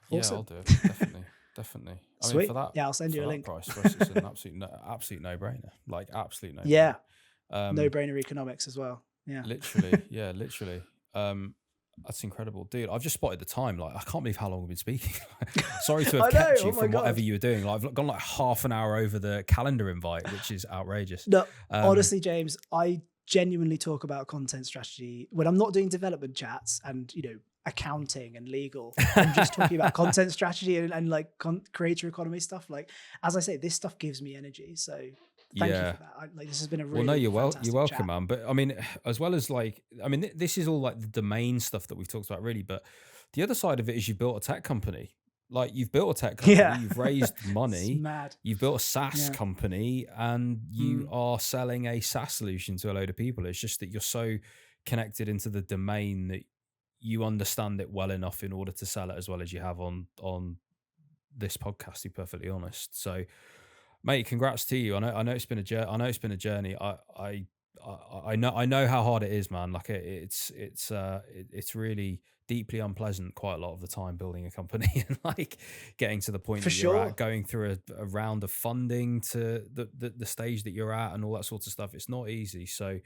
Yeah, I'll do it. Definitely. Definitely. I Sweet. mean, for that, I'll send you a link. Price for us, it's an absolute no-brainer. Like absolute no-brainer. Yeah. No-brainer economics as well. Yeah. Literally. That's incredible, dude. I've just spotted the time. Like, I can't believe how long we've been speaking. Sorry to have kept you from whatever you were doing. Like, I've gone like half an hour over the calendar invite, which is outrageous. No, honestly, James, I genuinely talk about content strategy when I'm not doing development chats and accounting and legal. I'm just talking about content strategy and like creator economy stuff. Like, as I say, this stuff gives me energy. So thank you for that. This has been a really you're welcome, chat. man. But I mean, as well as this is all like the domain stuff that we've talked about, really. But the other side of it is you've built a tech company. Like, you've built a tech company, you've raised money, it's mad. You've built a SaaS company, and you are selling a SaaS solution to a load of people. It's just that you're so connected into the domain that you understand it well enough in order to sell it as well as you have on this podcast, to be perfectly honest. So, mate, congrats to you. I know it's been a journey. I know how hard it is, man. Like, it's really deeply unpleasant quite a lot of the time building a company and like getting to the point that you're at, going through a round of funding to the stage that you're at and all that sort of stuff. It's not easy. So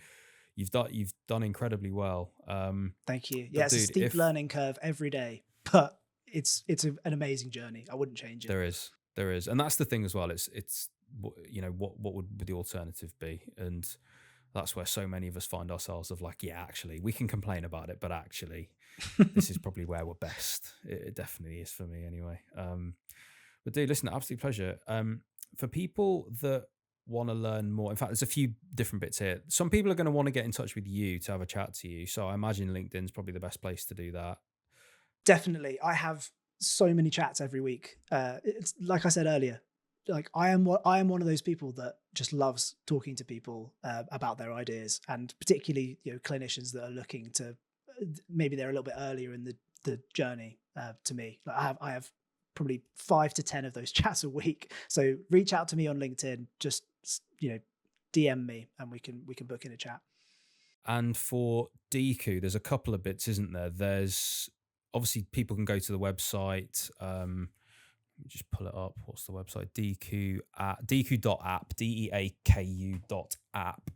you've done incredibly well. Thank you. Yeah, it's a steep learning curve every day, but it's an amazing journey. I wouldn't change it. There is. And that's the thing as well. It's what would the alternative be? And that's where so many of us find ourselves of like, yeah, actually we can complain about it, but actually this is probably where we're best. It definitely is for me anyway. But dude, listen, absolute pleasure. For people that want to learn more, in fact, there's a few different bits here. Some people are going to want to get in touch with you to have a chat to you. So I imagine LinkedIn's probably the best place to do that. Definitely. I have so many chats every week. It's like I said earlier, like I am one of those people that just loves talking to people about their ideas, and particularly clinicians that are looking to, maybe they're a little bit earlier in the journey to me. Like I have probably 5 to 10 of those chats a week. So reach out to me on LinkedIn, just, DM me and we can book in a chat. And for Deaku, there's a couple of bits, isn't there? There's obviously people can go to the website. Let me just pull it up. What's the website? Deaku.app, DEAKU.app.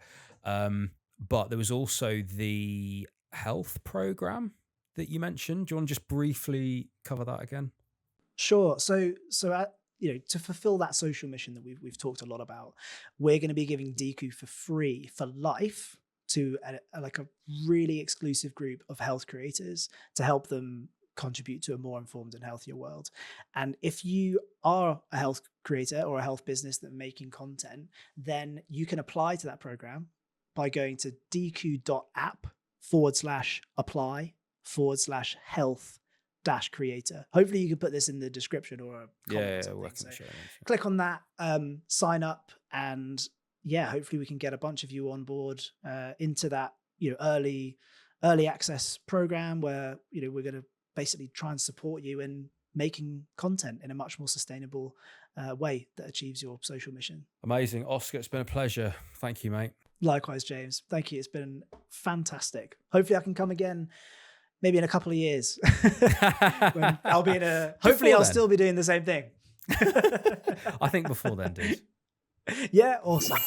But there was also the health program that you mentioned. Do you want to just briefly cover that again? Sure. So to fulfill that social mission that we've talked a lot about, we're going to be giving Deaku for free for life to a really exclusive group of health creators to help them contribute to a more informed and healthier world. And if you are a health creator or a health business that's making content, then you can apply to that program by going to deaku.app/apply/health-creator. Hopefully you can put this in the description or a comment. Click on that, sign up, and hopefully we can get a bunch of you on board into that early access program where we're going to basically try and support you in making content in a much more sustainable way that achieves your social mission. Amazing. Oscar, it's been a pleasure. Thank you, mate. Likewise, James. Thank you. It's been fantastic. Hopefully I can come again maybe in a couple of years. When I'll be hopefully I'll still be doing the same thing. I think before then, dude. Yeah, awesome.